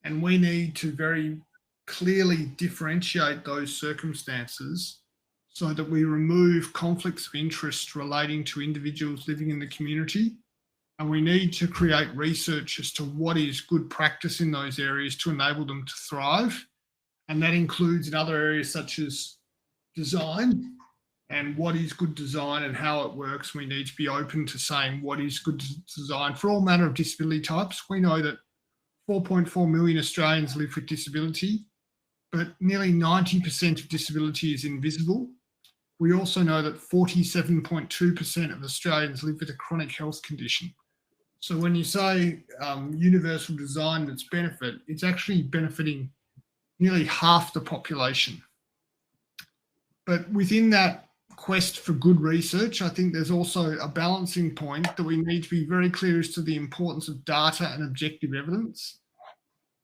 And we need to very clearly differentiate those circumstances so that we remove conflicts of interest relating to individuals living in the community. And we need to create research as to what is good practice in those areas to enable them to thrive. And that includes in other areas such as design, and what is good design and how it works. We need to be open to saying what is good design for all manner of disability types. We know that 4.4 million Australians live with disability, but nearly 90% of disability is invisible. we also know that 47.2% of Australians live with a chronic health condition. So when you say universal design and its benefit, it's actually benefiting nearly half the population. But within that quest for good research, I think there's also a balancing point that we need to be very clear as to the importance of data and objective evidence.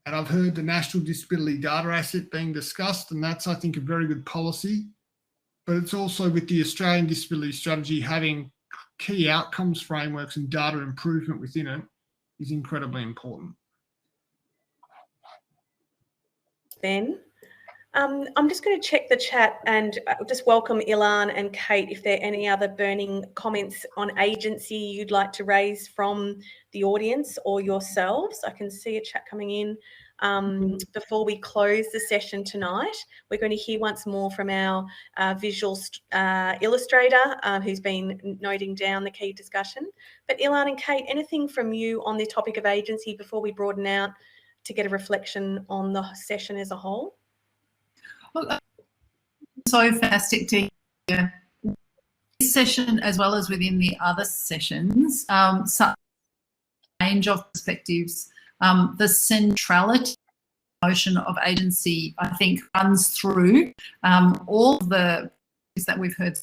And I've heard the National Disability Data Asset being discussed, and that's, I think, a very good policy. But it's also with the Australian Disability Strategy having key outcomes frameworks and data improvement within it is incredibly important. Ben, I'm just going to check the chat and just welcome Ilan and Kate if there are any other burning comments on agency you'd like to raise from the audience or yourselves. I can see a chat coming in. Before we close the session tonight, we're going to hear once more from our visual illustrator who's been noting down the key discussion. But Ilan and Kate, anything from you on the topic of agency before we broaden out to get a reflection on the session as a whole? Look, so fantastic to hear this session as well as within the other sessions, such a range of perspectives. The centrality notion of agency, I think, runs through all the things that we've heard.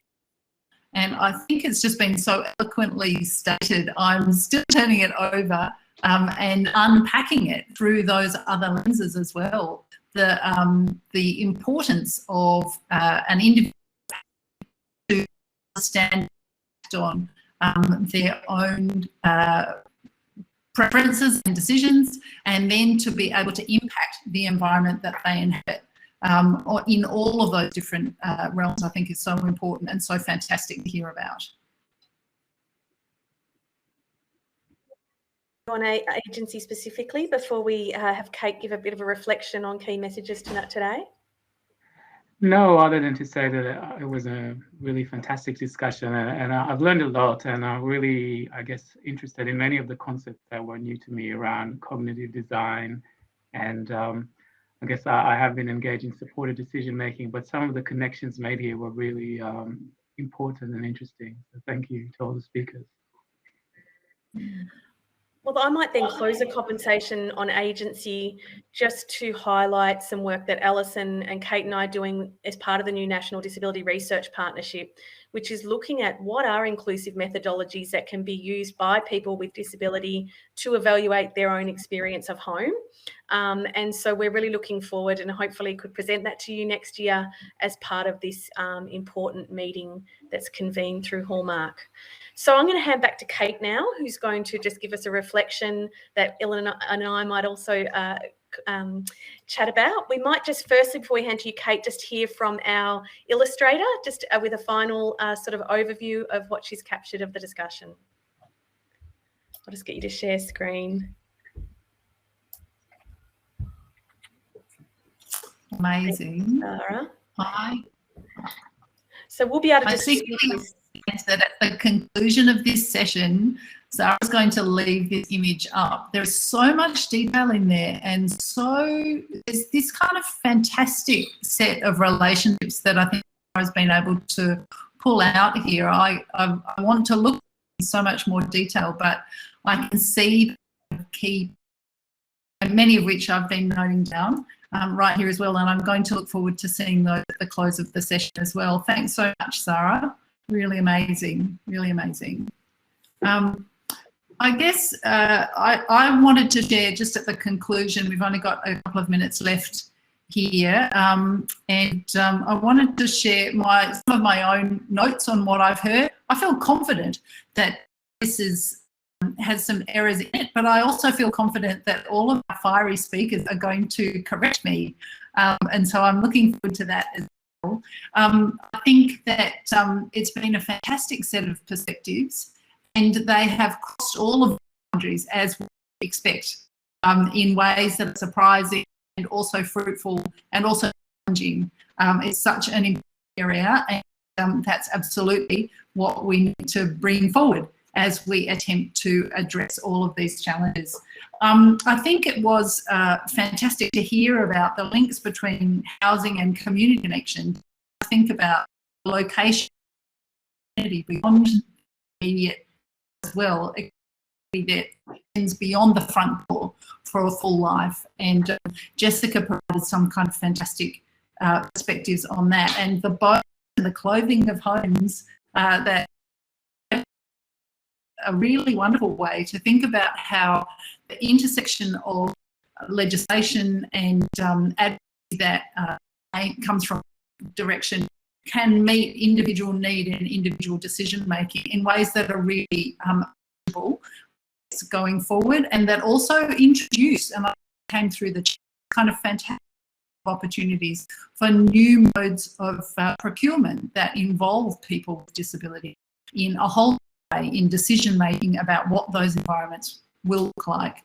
And I think it's just been so eloquently stated. I'm still turning it over and unpacking it through those other lenses as well. The importance of an individual to stand on their own preferences and decisions, and then to be able to impact the environment that they inhabit in all of those different realms, I think is so important and so fantastic to hear about. On agency specifically before we have Kate give a bit of a reflection on key messages today? No, other than to say that it was a really fantastic discussion, and I've learned a lot, and I'm really, I guess, interested in many of the concepts that were new to me around cognitive design, and I guess I have been engaged in supported decision making, but some of the connections made here were really important and interesting. So thank you to all the speakers. Well, I might then close the conversation on agency just to highlight some work that Alison and Kate and I are doing as part of the new National Disability Research Partnership, which is looking at what are inclusive methodologies that can be used by people with disability to evaluate their own experience of home. And so we're really looking forward and hopefully could present that to you next year as part of this important meeting that's convened through Hallmark. So I'm going to hand back to Kate now, who's going to just give us a reflection that Ilan and I might also chat about. We might just firstly, before we hand to you, Kate, just hear from our illustrator, just with a final sort of overview of what she's captured of the discussion. I'll just get you to share screen. Amazing. Sarah. Hi. So we'll be able to just that at the conclusion of this session, Sarah's going to leave this image up. There's so much detail in there, and so there's this kind of fantastic set of relationships that I think Sarah's been able to pull out here. I want to look in so much more detail, but I can see the key, and many of which I've been noting down right here as well, and I'm going to look forward to seeing those at the close of the session as well. Thanks so much, Sarah. Really amazing, really amazing. I guess I wanted to share just at the conclusion, we've only got a couple of minutes left here, and I wanted to share some of my own notes on what I've heard. I feel confident that this has some errors in it, but I also feel confident that all of our fiery speakers are going to correct me, and so I'm looking forward to that as well. I think that it's been a fantastic set of perspectives, and they have crossed all of the boundaries as we expect, in ways that are surprising and also fruitful and also challenging. It's such an important area, and that's absolutely what we need to bring forward as we attempt to address all of these challenges. I think it was fantastic to hear about the links between housing and community connection. I think about location beyond immediate as well, that extends beyond the front door for a full life. And Jessica provided some kind of fantastic perspectives on that. And the boat and the clothing of homes, that a really wonderful way to think about how the intersection of legislation and advocacy that comes from direction can meet individual need and individual decision making in ways that are really going forward, and that also introduce, and I came through the kind of fantastic opportunities for new modes of procurement that involve people with disability in a whole way in decision making about what those environments will look like,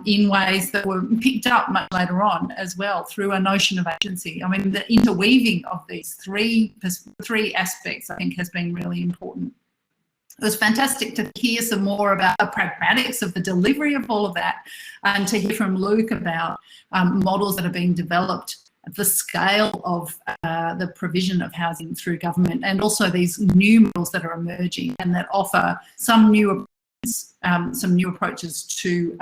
in ways that were picked up much later on as well through a notion of agency. I mean, the interweaving of these three aspects I think has been really important. It was fantastic to hear some more about the pragmatics of the delivery of all of that, and to hear from Luke about models that are being developed at the scale of the provision of housing through government, and also these new models that are emerging and that offer some new approaches to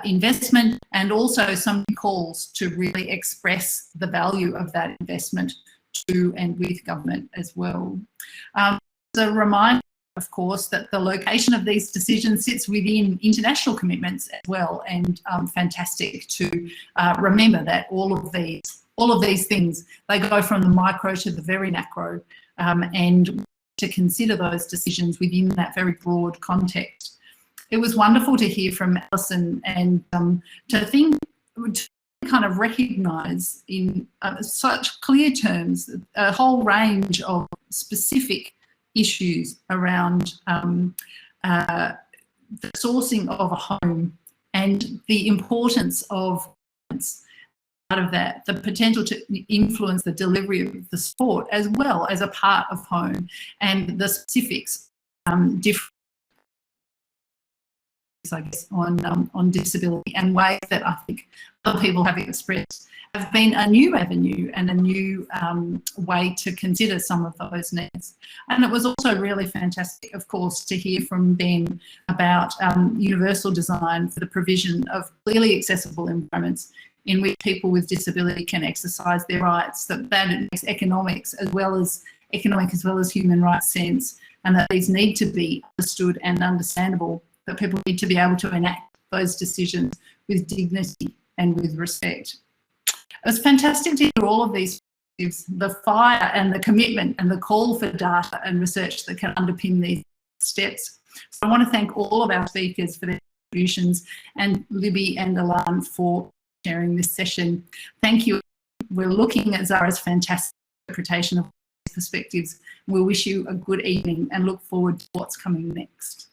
investment, and also some calls to really express the value of that investment to and with government as well. A reminder, of course, that the location of these decisions sits within international commitments as well, and fantastic to remember that all of these things, they go from the micro to the very macro, and to consider those decisions within that very broad context. It was wonderful to hear from Alison, and to kind of recognise in such clear terms a whole range of specific issues around the sourcing of a home and the importance of part of that, the potential to influence the delivery of the sport as well as a part of home, and the specifics different, I guess, on disability, and ways that I think other people have expressed have been a new avenue and a new way to consider some of those needs. And it was also really fantastic, of course, to hear from Ben about universal design for the provision of clearly accessible environments in which people with disability can exercise their rights, that makes economics as well as human rights sense, and that these need to be understood and understandable, that people need to be able to enact those decisions with dignity and with respect. It was fantastic to hear all of these, the fire and the commitment and the call for data and research that can underpin these steps. So I want to thank all of our speakers for their contributions, and Libby and Ilan for sharing this session. Thank you. We're looking at Zara's fantastic interpretation of perspectives. We'll wish you a good evening and look forward to what's coming next.